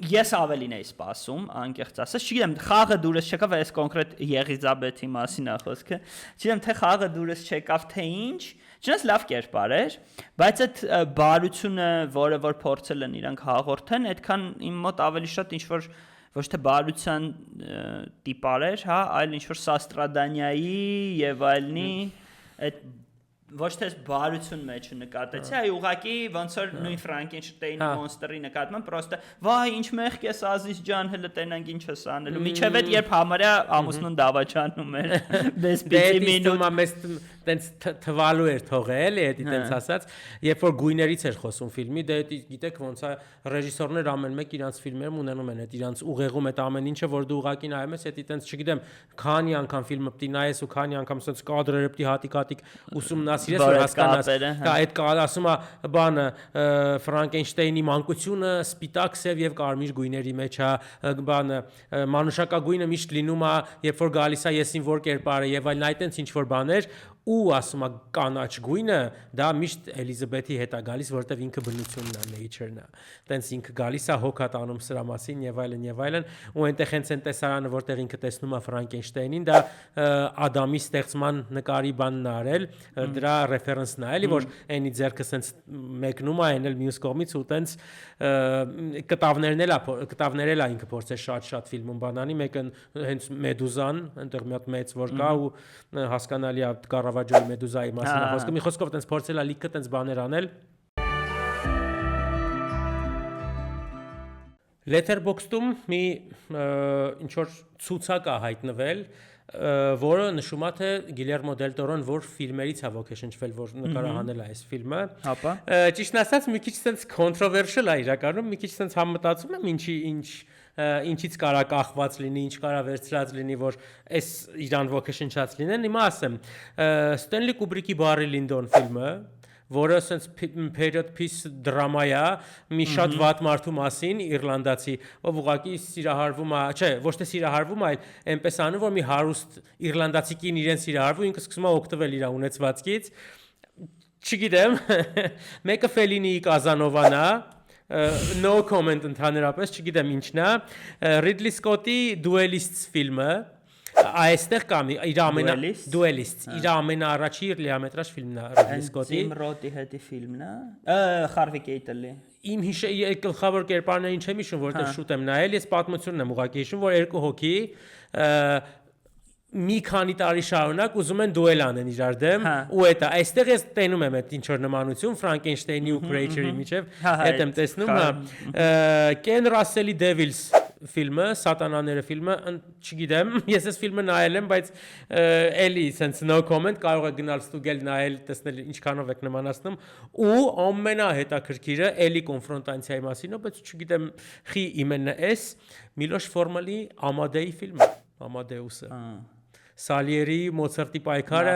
ես ավելին էի սպասում, անկեղծ ասած, չգիտեմ, խաղը դուրս չեկավ, այս կոնկրետ Եղիզաբեթի մասին է խոսքը։ Չգիտեմ, թե խաղը դուրս չեկավ, թե ինչ, չնայած լավ կերպար էր, բայց այդ բարությունը, որը որ փորձել են իրանք հաղորդեն, այդքան իմ մոտ ավելի շատ ինչ որ ոչ թե բարության տիպար էր, հա, այլ ինչ որ Սաստրադանիայի եւ այլնի այդ ոչ թե բարություն մեջ նկատեցի, այ ուղղակի ոնց որ նույն Ֆրանկենշտեյնի մոնստերի նկատմամբ պրոստը վայ ինչ մեղք ես Ազիզ ջան, հələ տենանք ինչ ես անելու։ Միջև այդ երբ համարյա ամուսնուն դավաճանում էր, բես պիտի մինուտ մեզ տենց թվալու էր թողել, էլի, էդի տենց ասած, երբ որ գույներից էր խոսում ֆիլմի, դե գիտեք ոնց է ռեժիսորներ ամեն մեկ իրանց ֆիլմերում ունենում են այդ իրանց ուղեղում այդ ամեն ինչը, որ դու ուղղակի նայում ես, էդի տենց չգիտեմ, քանի անգամ ֆիլմը պիտի նայես ու քանի անգամ սենց կադրերը պիտի հատիկ-հատիկ ուսումնասիրես, որ հասկանաս, կա այդ ասում է բանը Ֆրանկենշտեյնի մանկությունը սպիտակ սև եւ կարմիր գույների մեջ է, բանը մանուշակագույնը միշտ լինում է, երբ որ գալիս է եսին որ կերպարը եւ այլն, այդ տենց ինչ որ բաներ ու ասում է կանաչ գույնը դա միշտ Էլիզաբեթի հետ է գալիս, որտեվ ինքը բնությունն է, nature-ն է։ Տենց ինքը գալիս է հոգ տանում սրա մասին եւ այլն, ու այնտեղ հենց այն տեսարանը, որտեղ ինքը տեսնում է Ֆրանկենշտեյնին, դա Ադամի ստեղծման նկարի բանն է արել, դրա ռեֆերենսն է, էլի որ այնի ձեռքը սենց մեկնում է, այն էլ մյուս կողմից ու տենց կտավներն էլ ինքը փորձել շատ ֆիլմում բանանի, մեկը հենց Մեդուզան, այնտեղ մի հատ մեծ որ կա ու հասկանալի է Կարավաջոյի Մեդուզայի մասին խոսքը, մի խոսքով տենց փորձել է լիքը տենց բաներ անել։ Letterboxd-ում մի ինչ որ ցուցակ է հայտնվել, որը նշում է թե Գիլերմո Դել Տորոն որ ֆիլմերից է ոգեշնչվել, որ նկարահանել է այս ֆիլմը։ Հապա։ Ճիշտն ասած, մի քիչ տենց controversial է իրականում, մի քիչ տենց համմտածում եմ ինչից կարա կախված լինի, ինչ կարա վերցրած լինի, որ այս իրան ոգեշնչած լինեն։ Հիմա ասեմ, Ստենլի Կուբրիկի Բարի Լինդոն ֆիլմը, որը sense period piece դրամա է, մի շատ վատ մարդու մասին, իռլանդացի, ով ուղղակի սիրահարվում է, չէ, ոչ թե սիրահարվում, այլ այնպես անում, որ մի հարուստ իռլանդացի կին իրեն սիրահարվում, ինքը սկսում է օգտվել իր ունեցվածքից։ Չգիտեմ, մեկը Ֆելինիի Կազանովան է, no comment ընդհանրապես, չգիտեմ ինչն է։ Ridley Scott-ի Duelists ֆիլմը այստեղ կամ իր ամենաառաջի լիամետրաժ ֆիլմն է Ridley Scott-ի։ Tim Roth-ի հետի ֆիլմն է։ Harvey Keitel-ի։ Իմ գլխավոր կերպարներին չեմ հիշում, որտեղ շուտ եմ նայել, ես պատմությունն եմ ուղղակի հիշում, որ երկու հոգի մի քանի տարի շարունակ ուզում են դուել անեն իրար դեմ ու էտա այստեղ ես տենում եմ այդ ինչ որ նմանություն Frankenstein-ի ու Creature-ի միջև հետ եմ տեսնում Ken Russell-ի Devils ֆիլմը Սատանաները ֆիլմը չգիտեմ ես այս ֆիլմը նայել եմ բայց էլի sense no comment կարող է գնալ ստուգել նայել տեսնել ինչքանով եք նմանացնում ու ամենահետաքրքիրը էլի կոնֆրոնտացիայի մասին է բայց չգիտեմ խի իմենը էս Միլոշ Ֆորմալի Amadeus ֆիլմը Amadeus-ը Սալիերի Մոցարտի պայքարը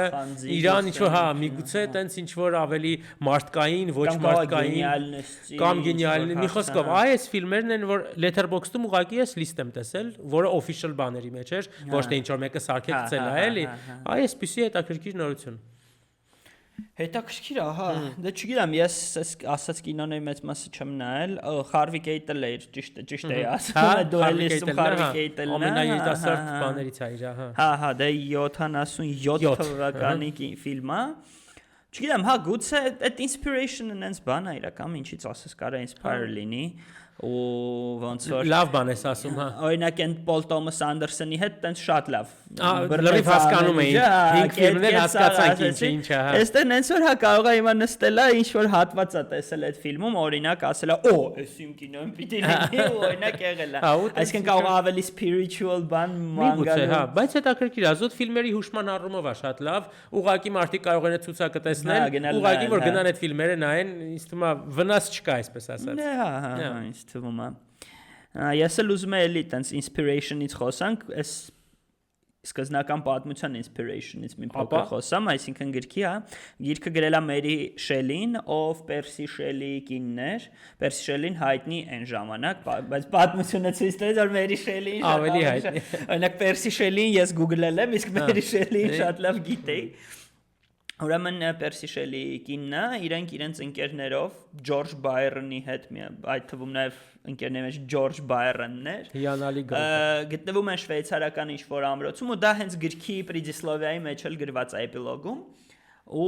Իրան ինչ որ հա միգուցե տենց ինչ որ ավելի մարդկային ոչ մարդկային կամ գենիալ մի խոսքով այս ֆիլմերն են որ Letterboxd-ում ուղղակի ես լիստ եմ տեսել որը official բաների մեջ էր ոչ թե ինչ որ մեկը սարքել գցել է էլի այսպեսի հետաքրքիր նորություն Հետաքրքիր ահա դե չգիտեմ ես ասած կինոների մեծ մասը չեմ նայել Harvey Keitel-ը էր ճիշտ է ասում Duelist-ում Harvey Keitel-ն ամենաերիտասարդ բաներից է իր հա դե 77 թվականի ֆիլմ է չգիտեմ հա գուցե այդ inspiration-ը նենց բան է իրական ինչից ասես կարա inspire լինի ու ոնց որ լավ բան ես ասում հա օրինակ այն Paul Thomas Anderson-ի հետ տենց շատ լավ լրիվ հասկանում էին հինգ ֆիլմներ հասկացանք ինչ է հա այստեղ նենց որ հա կարող է հիմա նստել է ինչ որ հատված է տեսել այդ ֆիլմում օրինակ ասել է օ էս իմ կինոն պիտի լինի օրինակ եղել է այսինքն կարող ավելի spiritual բան մանգալ հա բայց հետաքրքիր է զուտ ֆիլմերի հուշման առումով է շատ լավ ուղղակի մարդիկ կարող են ցուցակը տեսնել ուղղակի որ գնան այդ ֆիլմերը նայեն ինձ թվում է վնաս չկա այսպես ասած հա թվում է ես էլ ուզում եմ էլի տենց inspiration-ից խոսանք այս սկզբնական պատմության inspiration-ից մի փոքր խոսամ այսինքն գրքի հա գիրքը գրել է Mary Shelley-ին ով Percy Shelley-ի կինն էր Percy Shelley-ին հայտնի այն ժամանակ բայց պատմությունը ցույց տվեց որ Mary Shelley-ին ավելի հայտնի օրինակ Percy Shelley-ին ես Google-ել եմ իսկ Mary Shelley-ին շատ լավ գիտեի Ուրեմն Percy Shelley-ի կինն է, իրենց ընկերներով George Byron-ի հետ այդ թվում նաև ընկերների մեջ George Byron-ն էր։ Հիանալի գտնվում են շվեյցարական ինչ-որ ամրոցում ու դա հենց գրքի պրեդիսլովիայի մեջ էլ գրված է էպիլոգում ու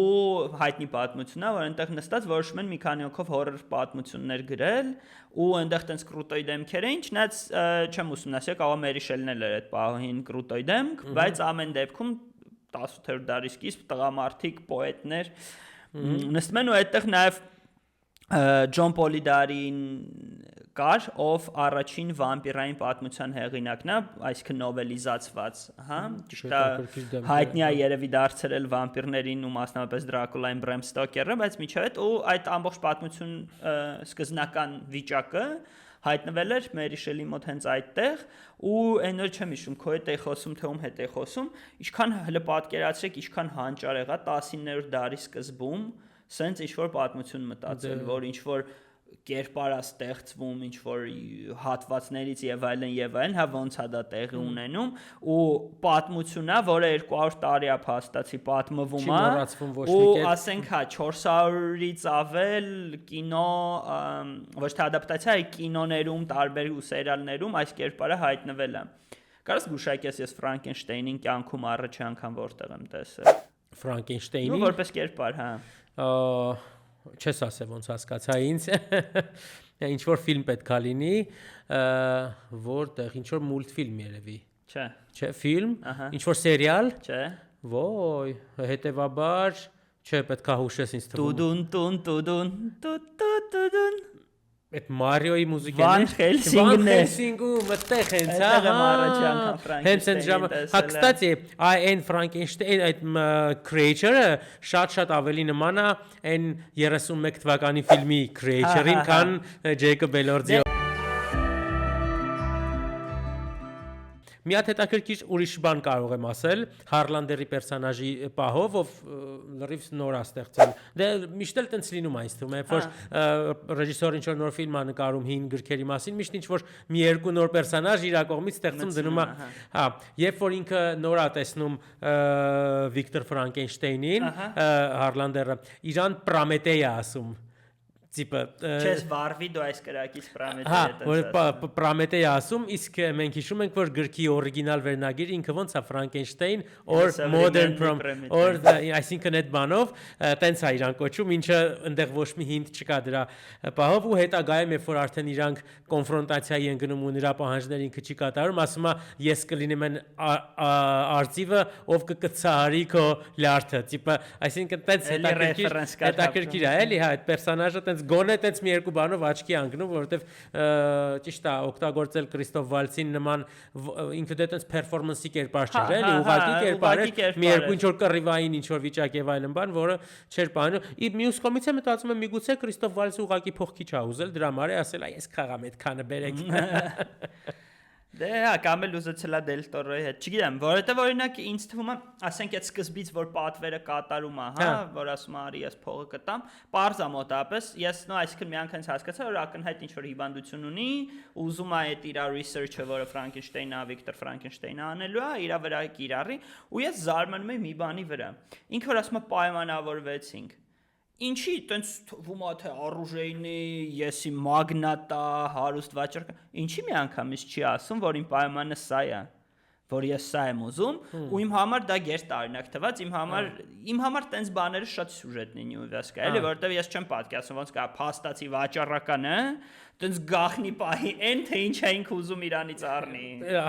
հայտնի պատմությունն է, որ այնտեղ նստած որոշում են մի քանի հոգով horror պատմություններ գրել ու այնտեղ տենց կրուտոյ դեմքեր էին, չնայած չեմ ուսումնասիրել, կարող է Mary Shelley-ն էլ էր այդ պահին կրուտոյ դեմք, բայց ամեն դեպքում 18-րդ դարի սկիզբ տղամարդիկ պոետներ նստում են ու այդտեղ նաև Ջոն Պոլիդարին կար ով առաջին վամպիրային պատմության հեղինակն է այսինքն նովելիզացված հա ճիշտ է հայտնի է երևի դարձել վամպիրներին ու մասնավորապես Դրակուլային Բրեմ Ստոկերը բայց միջև այդ ու այդ ամբողջ պատմություն սկզբնական վիճակը հայտնվել էր Mary Shelley-ի մոտ հենց այդտեղ ու այն որ չեմ հիշում քո հետ էի խոսում թե ում հետ էի խոսում ինչքան հələ պատկերացրեք ինչքան հանճար եղա 19-րդ դարի սկզբում սենց ինչ-որ պատմություն մտածել որ ինչ-որ կերպար է ստեղծվում ինչ-որ հատվածներից եւ այլն հա ոնց է դա տեղի ունենում ու պատմությունն է որը 200 տարի է փաստացի պատմվում է ու ասենք հա 400-ից ավել կինո ոչ թե ադապտացիա այլ կինոներում տարբեր ու սերիալներում այս կերպարը հայտնվել է կարս գուշակես ես Frankenstein-ին կյանքում առաջի անգամ որտեղ եմ տեսել Frankenstein-ին որպես կերպար հա չես ասել ոնց հասկացա ինձ ինչ որ ֆիլմ պետքա լինի որտեղ ինչ որ մուլտֆիլմ երևի չէ ֆիլմ ինչ որ սերիալ չէ ոյ հետևաբար չէ պետքա հուշես ինձ թվում տուդուն Այդ Մարիոյի մուզիկան Վան Հելսինգու մտեղ հենց հենց այն ժամը հա կստացի այն Frankenstein այդ Creature-ը շատ ավելի նման է այն 31 թվականի ֆիլմի Creature-ին քան Jacob Elordi Մի հատ հետաքրքիր ուրիշ բան կարող եմ ասել Հարլանդերի պերսոնաժի պահով ով լրիվ նոր է ստեղծել դե միշտ էլ տենց լինում է ինձ թվում է որ ռեժիսորը ինչ որ նոր ֆիլմ է նկարում հին գրքերի մասին միշտ ինչ որ մի երկու նոր պերսոնաժ իր կողմից ստեղծում դնում է հա երբ որ ինքը նոր է տեսնում Վիկտոր Ֆրանկենշտեյնին Հարլանդերը իրան Պրամետեյ է ասում Տիպը Չես վարվի դու այս կրակից հա, որ Պրամեթեյը Պրամեթեյ ասում, իսկ մենք հիշում ենք, որ գրքի օրիգինալ վերնագիրը ինքը ոնց է Frankenstein or modern or այսինքն այդ բանով տենց է իրան կոչում, ինչը այնտեղ ոչ մի հիմք չկա դրա պահով ու հետագայում երբ որ արդեն իրանք կոնֆրոնտացիայի են գնում ու նրա պահանջները ինքը չի կատարում, ասում է ես կլինեմ այն արծիվը, ով կկցահարի քո լյարդը, տիպը, այսինքն տենց հետաքրքիր է, էլի, հա, այդ պերսոնաժը տենց գոնե տենց մի երկու բանով աչքի անգնում, որովհետև ճիշտ է, օգտագործել Կրիստոֆ Վալցին նման ինքը դե տենց performance-ի կերպար չէր, էլի, ուղղակի կերպար էր, մի երկու ինչ որ կռիվային ինչ որ վիճակ եւ այլն բան, որը չէր բանում։ Իմ մյուս կողմից եմ մտածում եմ միգուցե Կրիստոֆ Վալցը ուղղակի փող քիչ է ուզել, դրա համար է ասել, այս խաղամ այդքանը բերեք։ Դե հա, կամ էլ ուզեցել է Դել Տորոյի հետ, չգիտեմ, որովհետև օրինակ ինձ թվում է, ասենք այդ սկզբից որ պատվերը կատարում է, հա, որ ասում է արի ես փողը կտամ, པարզ է մոտապես, ես նո այսքան մի անգամ հասկացա, որ ակնհայտ ինչ որ հիվանդություն ունի, ուզում է այդ իր research-ը, որը Ֆրանկենշտեյնը, Վիկտոր Ֆրանկենշտեյնը անելու է, իր վրա կիրառի, ու ես զարմանում եմ մի բանի վրա։ Ինքը որ ասում է պայմանավորվեցինք։ Ինչի տենց թվում է թե առուժեյնի եսի մագնատա հարուստ վաճառք ինչի մի անգամից չի ասում որ իմ պայմանը սա է որ ես սա եմ ուզում ու իմ համար դա գեր տարինակ թվաց իմ համար տենց բաները շատ սյուժետնի նյութ կա էլի որովհետև ես չեմ պատկերացնում ոնց կա փաստացի վաճառականը տենց գախնի պահի այն թե ինչ էինք ուզում իրանից առնի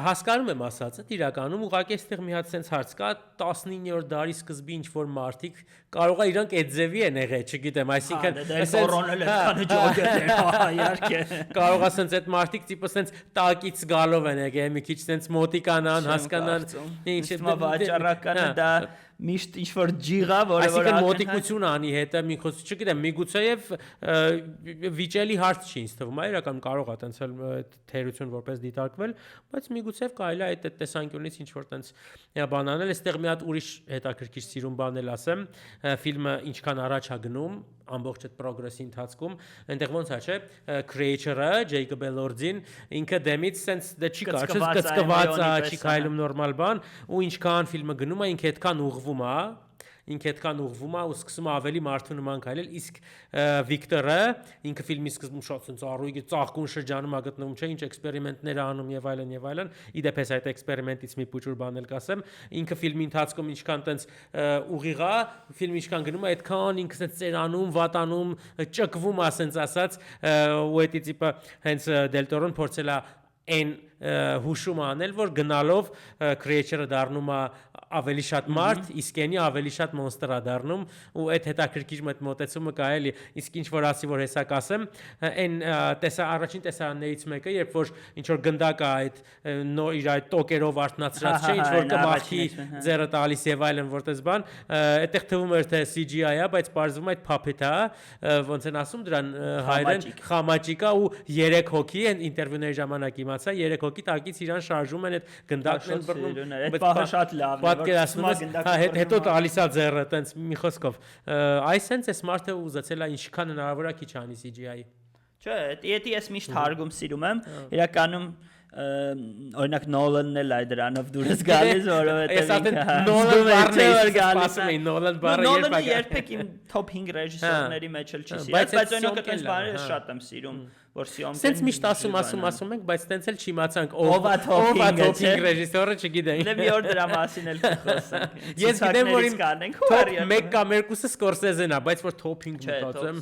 հասկանում եմ ասածը իրականում ուղղակի այստեղ մի հատ sense հարց կա 19-րդ դարի սկզբի ինչ որ մարդիկ կարող է իրանք այդ ձևի են եղել չգիտեմ այսինքն կորոնել այդքանը ջոգեր իհարկե կարող է sense այդ մարդիկ տիպը sense տակից գալով են եկել մի քիչ sense մոտիկանան հասկանան ինչ է վաճառականը դա միշտ ինչ որ ջիղա որը այսինքն մոտիկություն անի հետը մի խոսք չգիտեմ միգուցեև վիճելի հարց չի ինձ թվում է իրական կարող է տենց այդ թերություն որպես դիտարկվել բայց միգուցեև կարելի է այդ տեսանկյունից ինչ որ տենց բան անել այստեղ մի հատ ուրիշ հետաքրքիր սիրուն բան էլ ասեմ ֆիլմը ինչքան առաջ է գնում ամբողջ այդ progress-ի ընթացքում այնտեղ ոնց է չէ creator-ը Jacob Elordi-ին ինքը դեմից sense դա չի կարծես կծկված է չի քայլում նորմալ բան ու ինչքան ֆիլմը գնում է ինքը այդքան ուղղվում է ինքը այդքան ուղղվում է ու սկսում է ավելի մարդու նման քայլել իսկ Վիկտորը ինքը ֆիլմի սկզբում շատ sense առույգի ծաղկուն շրջանում է գտնվում չէ ինչ էքսպերիմենտներ անում եւ այլն իդեպ այդ էքսպերիմենտից մի փոքր բան էլ կասեմ ինքը ֆիլմի ընթացքում ինչքան տենց ուղիղ է ֆիլմը ինչքան գնում է այդքան ինքը sense ծերանում վատանում ճկվում է sense ասած ու այդ տիպը հենց Դել Տորոն փորձել է այն հուշում անել որ գնալով creature-ը դառնում է ավելի շատ մարդ իսկ այնի ավելի շատ monster է դառնում ու այդ հետաքրքիր այդ մոտեցումը կա էլի իսկ ինչ որ ասի որ հեսա կասեմ այն առաջին տեսարաններից մեկը երբ որ ինչ որ գնդակ է այդ նոր իր այդ տոկերով արտնացրած չէ ինչ որ կմախի ձեռը տալիս եւ այլն որտես բան այդտեղ թվում էր թե CGI է բայց բարձվում այդ puppet է ոնց են ասում դրան հայերեն խամաճիկա ու 3 հոգի են ինտերվյուների ժամանակ իմացա 3 հոգի տակից իրան շարժում են այդ գնդակն են բռնում այդ պահը շատ լավն է պատկերացնում ես հետո տալիս է ձեռը տենց մի խոսքով այս sense էս մարդը ուզեցել է ինչքան հնարավոր է քիչ անի CGI-ի չէ եթե ես միշտ հարգում սիրում եմ իրականում օրինակ Նոլանն էլ այդ դրանով դուրս գալիս որովհետեւ Նոլան բառը երբեք իմ top 5 ռեժիսորների մեջ էլ չի սիրած բայց օրինակ այդպես բաները շատ եմ սիրում որ սիոմքեն sense միշտ ասում ենք բայց տենց էլ չիմացանք ով է top 5 ռեժիսորը չգիտենք դե մի օր դրա մասին էլ կխոսենք ես գիտեմ որ իմ top 1 կամ 2-ը Սկորսեզեն է բայց որ top 5 մտածեմ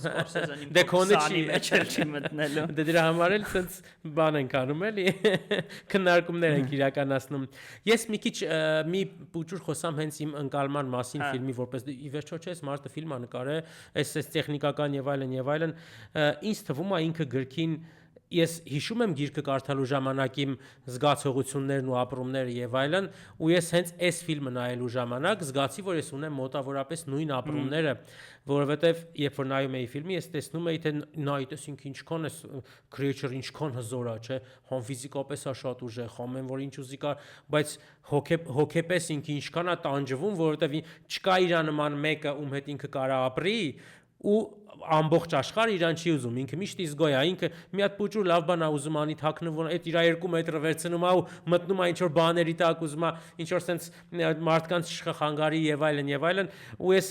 դե քոնը չի մտնելու դե դրա համար էլ sense բան ենք անում էլի քննարկումներ ենք իրականացնում ես մի քիչ մի փոքր խոսամ հենց իմ ընկալման մասին ֆիլմի որպես ի վերջո չէ մարդը ֆիլմ է նկարել այս տեխնիկական եւ այլն ինձ թվում է ինքը գրքին ես հիշում եմ գիրքը կարդալու ժամանակ իմ զգացողություններն ու ապրումները եւ այլն ու ես հենց այս ֆիլմը նայելու ժամանակ զգացի որ ես ունեմ մոտավորապես նույն ապրումները որովհետեւ երբ որ նայում էի ֆիլմը ես տեսնում էի թե նայտես ինքը ինչքան է creature ինչքան հզոր է չէ համ ֆիզիկապես է շատ ուժեղ ամեն որ ինչ ուզի կա բայց հոգեպես ինքը ինչքան է տանջվում որովհետեւ չկա իր նման մեկը ում հետ ինքը կարա ապրի ու ամբողջ աշխարհը իրան չի ուզում, ինքը միշտ իզգոյ է, ինքը մի հատ փուճուր լավ բան է ուզում անի թաքնվում, այդ իր 2 մետրը վերցնում է ու մտնում է ինչ որ բաների տակ, ուզում է ինչ որ sense մարդկանց իշխախանգարի եւ այլն, ու ես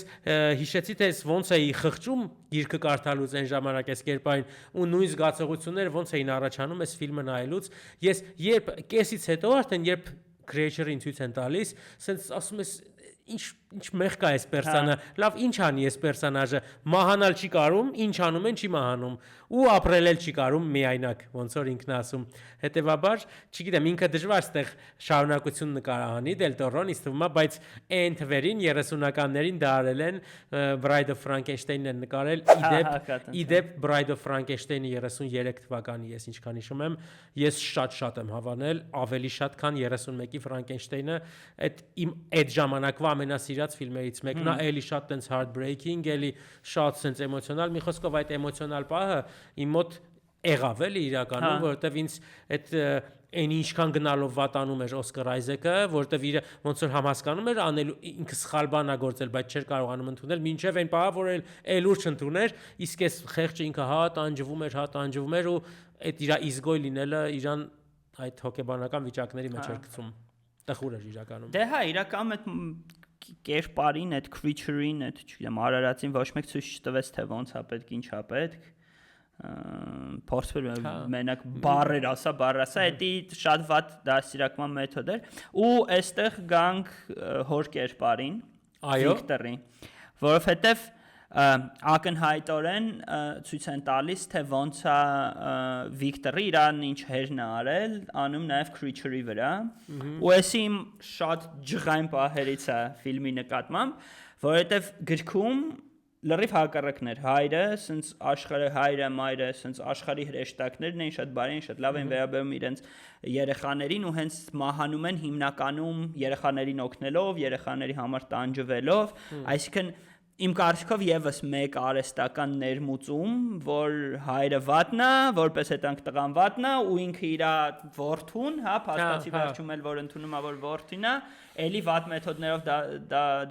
հիշեցի թե ոնց էի խղճում գիրքը կարդալուց այն ժամանակ այս կերպային ու նույն զգացողությունները ոնց էին առաջանում այս ֆիլմը նայելուց, ես երբ կեսից հետո արդեն երբ creature-ին ցույց են տալիս, sense ասում ես ինչ մեղք է այս պերսոնա, լավ ինչ անի այս պերսոնաժը, մահանալ չի կարում, ինչ անում են չի մահանում ու ապրել չի կարում միայնակ, ոնց որ ինքն ասում։ Հետևաբար, չգիտեմ, ինքը դժվար ստեղ շարունակություն նկարահանի Դել Տորոն, ինձ թվում է, բայց այն թվերին 30-ականներին դա արել են Bride of Frankenstein-ն են նկարել, իդեպ Bride of Frankenstein-ը 33 թվականի, ես ինչքան հիշում եմ, ես շատ եմ հավանել, ավելի շատ, քան 31-ի Frankenstein-ը, այդ ժամանակվա ամենասիրած ֆիլմերից մեկն է, էլի շատ տենց heartbreaking, էլի շատ տենց էմոցիոնալ, մի խոսքով այդ էմոցիոնալ պահը իմ մոտ եղավ էլի իրականում, որովհետև ինձ այդ այն ինչքան գնալով վատանում էր Օսկար Այզեկը, որովհետև իր ոնց որ համհասկանում էր անելու ինքը սխալ բան է գործել, բայց չէր կարողանում ընդունել, մինչև այն պահը, որ էլ ուր չընդուներ, իսկ այս խեղճը ինքը տանջվում էր ու այդ իր իզգոյ լինելը իրան այդ հոգեբանական վիճակների մեջ էր գցում։ Տխուր էր իրականում։ Դե հա, իրականում այդ կերպարին, այդ creature-ին, այդ չգիտեմ, արարածին ոչ մեկ ցույց չտվեց, թե ոնց է պետք, ինչ է պետք։ Փորձվել մենակ բառեր ասա, դա շատ վատ դաստիարակման մեթոդ էր։ Ու այստեղ գանք հոր կերպարին, Վիկտորին, որովհետև ակնհայտորեն ցույց են տալիս, թե ոնց է Վիկտորը իրան ինչ հերն է արել, անում նաև creature-ի վրա, ու էսի իմ շատ ջղային պահերից է ֆիլմի նկատմամբ, որովհետև գրքում լրիվ հակառակն էր, հայրը, սենց աշխարհը հայրը, մայրը, սենց աշխարհի հրեշտակներն էին շատ բարի, շատ լավ են վերաբերում իրենց երեխաներին ու հենց մահանում են հիմնականում երեխաներին օգնելով, երեխաների համար տանջվելով, այսինքն իմ կարծիքով եւս մեկ արհեստական ներմուծում, որ հայրը վատն է, որպես հետանք տղան վատն է ու ինքը իր որդուն, հա, փաստացի վերջում էլ որ ընդունում է որ որդին է, էլի վատ մեթոդներով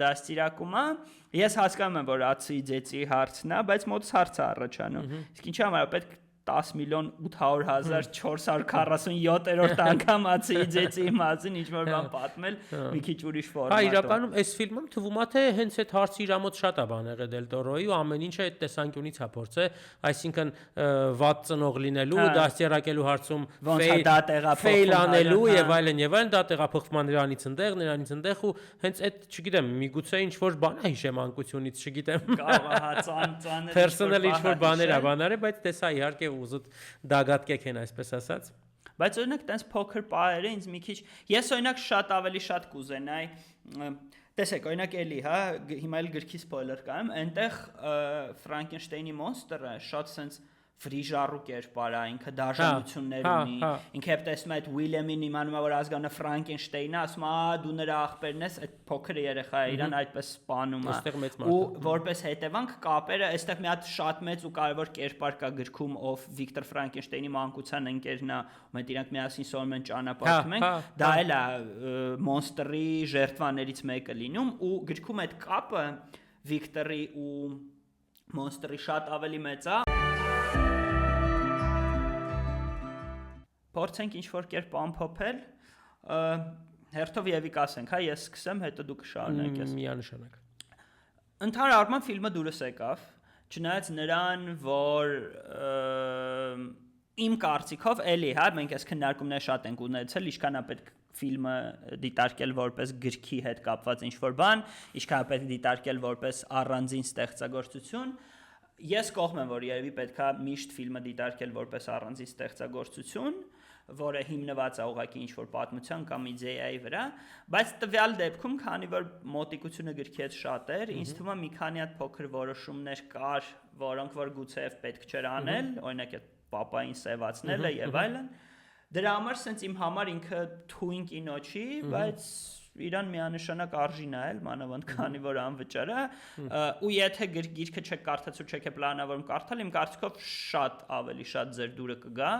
դաստիարակում է։ Ես հասկանում եմ, որ ացի ձեցի հարցն է, բայց մոտս հարց է առաջանում։ Իսկ ինչի համար պետք 10.800,447 անգամ ացի ձեցի մասին ինչ-որ բան պատմել մի քիչ ուրիշ ֆորմատով։ Հա, իրականում այս ֆիլմում թվում է թե հենց այդ հարցի իր մոտ շատ է բան եղել Դել Տորոյի ու ամեն ինչը այդ տեսանկյունից է փորձել, այսինքն վատ ծնող լինելու, դաստիարակելու հարցում ֆեյլ անելու եւ այլն, դա տեղափոխվում նրանից ընդեղ ու հենց այդ, չգիտեմ, միգուցե ինչ-որ բան է հիշեմ անկությունից, չգիտեմ։ Կարող է ծանր personal ինչ-որ բաներ է բանարը, բայց տեսա իհարկե ուզուտ դագատկեք են այսպես ասած, բայց օրինակ տենց փոքր պահերը ինձ մի քիչ ես օրինակ շատ ավելի շատ կուզենայի տեսեք օրինակ էլի հա հիմա էլ գրքի սփոյլեր կայեմ այնտեղ Ֆրանկենշտեյնի մոնստրը շատ սենց վրիժառու կերպար է, ինքը դաժանություններ ունի, ինքը երբ տեսնում է այդ Ուիլյամին իմանում է, որ ազգանունը Ֆրանկենշտեյնն է, ասում է, դու նրա աղբերն ես, այդ փոքր երեխա է, իրան այդպես սպանում է։ Ու որպես հետևանք կապերը, այստեղ մի հատ շատ մեծ ու կարևոր կերպար կա գրքում, ով Վիկտոր Ֆրանկենշտեյնի մանկության ընկերն է, ու մենք իրանք միասին սովորում են ճանապարհում ենք, դա էլ է մոնստրի ժերտվաներից մեկը լինում, ու գրքում այդ կապը Վիկտորի ու մոնստրի շատ ավելի մեծ է։ Փորձենք ինչ-որ կերպ ամփոփել, հերթով եւի կասենք, հա, ես սկսեմ, հետո դու կշարունակես։ Միանշանակ։ Ընդհանուր առմամբ ֆիլմը դուրս եկավ, չնայած նրան, որ իմ կարծիքով էլի, հա, մենք այս քննարկումները շատ ենք ունեցել, ինչքան է պետք ֆիլմը դիտարկել որպես գրքի հետ կապված ինչ-որ բան, ինչքան է պետք դիտարկել որպես առանձին ստեղծագործություն։ Ես կողմ եմ, որ երևի պետքա միշտ ֆիլմը դիտարկել որպես առանձին ստեղծագործություն, որը հիմնված է ուղղակի ինչ-որ պատմության կամ իդեայի վրա, բայց տվյալ դեպքում, քանի որ մոտիկությունը գրքի հետ շատ էր, ինձ թվում է մի քանի հատ փոքր որոշումներ կար, որոնք որ գուցեև պետք չէր անել, օրինակ այդ պապային սևացնելը եւ այլն։ Դրա համար սենց իմ համար ինքը թույն կինո չի, բայց իրան միանշանակ արժի նայել, մանավանդ քանի որ անվճար է, ու եթե գիրքը չեք կարդացու, չեք պլանավորում կարդալ, իմ կարծիքով շատ ավելի շատ ձեր դուրը կգա,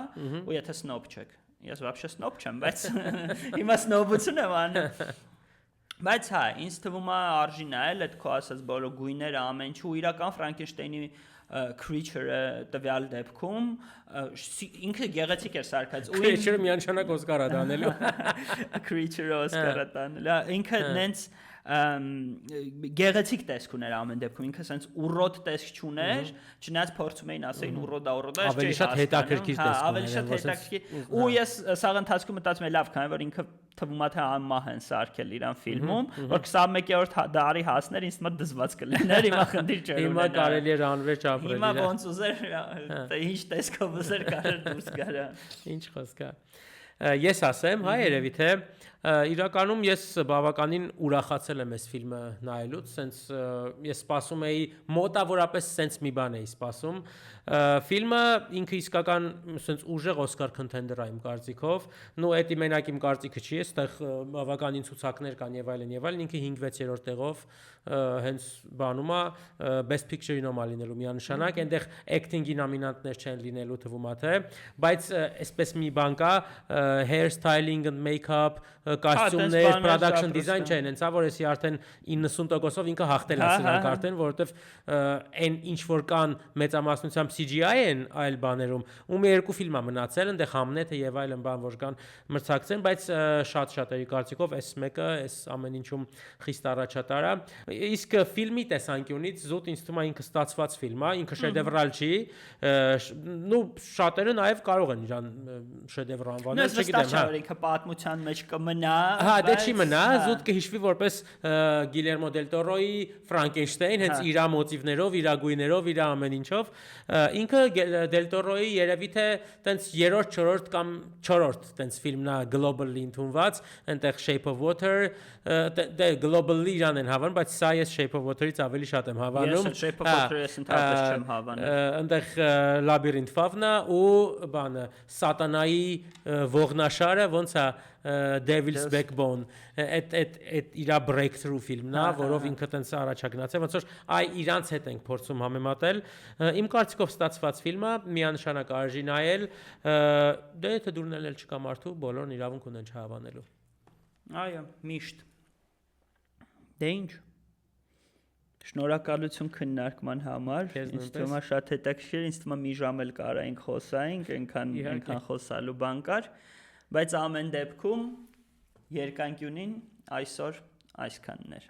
ու եթե սնոբ չեք։ Ես вообще սնոբ չեմ, բայց հիմա սնոբություն եմ անում։ Բայց հա, ինձ թվում է արժի նայել այդ քո ասած բոլոր գույները ամեն ինչ ու իրական Ֆրանկենշտեյնի creature-ը տվյալ դեպքում ինքը գեղեցիկ էր սարքած ու creature-ը միանշանակ Օսկար է դանելու creature-ը Օսկար է դանելու ինքը նենց գեղեցիկ տեսք ուներ ամեն դեպքում ինքը sense ուռոտ տեսք չուներ չնայած փորձում էին ասեին ուռոտ ավելի շատ հետաքրքիր տեսք ավելի շատ հետաքրքիր ու ես սաղ ընթացքում մտածում եմ լավ քանի որ ինքը թվում է թե անմահ են սարքել իրան ֆիլմում որ 21-րդ դարի հասներ ինձ մոտ դզված կլիներ հիմա խնդիր չէր ունենա հիմա կարելի էր անվերջ ապրել հիմա ոնց ուզեր ինչ տեսքով ուզեր կարել դուրս գարա ինչ խոսք է ես ասեմ հա երևի թե իրականում ես բավականին ուրախացել եմ այս ֆիլմը նայելուց, սենց ես սպասում էի մոտավորապես սենց մի բան էի սպասում։ Ֆիլմը ինքը իսկական սենց ուժեղ Օսկար contender է իմ կարծիքով, նո էդի մենակ իմ կարծիքը չի, այստեղ բավականին ցուցակներ կան եւ այլն, ինքը 5-6-րդ տեղով հենց բանում է best picture-ին ոմա լինելու միանշանակ, այնտեղ acting-ի նոմինանտներ չեն լինելու թվում է թե, բայց այսպես մի բան կա, hair styling and makeup կոստյումներ, production design չեն, հենց որ էսի արդեն 90%-ով ինքը հաղթել է սրանք արդեն, որովհետև այն ինչ որ կան մեծամասնությամբ CGI են այլ բաներում, ու մի երկու ֆիլմ է մնացել, այնտեղ Համնեթը եւ այլն բան որ կան մրցակցեն, բայց շատ էի կարծիքով այս մեկը, այս ամեն ինչում խիստ առաջատար է։ Իսկ ֆիլմի տեսանկյունից զուտ ինձ թվում է ինքը ստացված ֆիլմ է, ինքը շեդևրալ չի, նու շատերը նաեւ կարող են իրան շեդևր անվանել, չգիտեմ, հա։ Ինքը պատմության մեջ կմնա, հա, դե չի մնա, զուտ կհիշվի որպես Գիլերմո դել Տորոյի Ֆրանկենշտեյն, հենց իր մոտիվներով, իր գույներով, իր ամեն ինչով, ինքը դել Տորոյի երևի թե տենց 3-րդ, 4-րդ կամ 4-րդ տենց ֆիլմն է globally ընդունված, այնտեղ Shape of Water, դե globally իրան են հավանում, բայց սա ես Shape of Water-ից ավելի շատ եմ հավանում։ Ես Shape of Water-ը ընդհանրապես չեմ հավանում։ Այնտեղ Լաբիրինթ Ֆավնա ու բանը Սատանայի ողնաշարը ոնց է Devil's Backbone այդ իր breakthrough ֆիլմն է, որով ինքը տենց առաջագնաց է, ոնց որ այ իրանց հետ ենք փորձում համեմատել։ Իմ կարծիքով ստացված ֆիլմը միանշանակ արժի նայել, դե եթե դուրնել էլ չկա մարդու, բոլորն իրավունք ունեն չհավանելու։ Այո, միշտ։ Դե ինչ։ Շնորհակալություն քննարկման համար։ Ինձ թվում է շատ հետաքրքիր, ինձ թվում է մի ժամ էլ կարայինք խոսայինք, այնքան խոսալու բան կար, բայց ամեն դեպքում երկանկյունին այսօր այսքանն էր։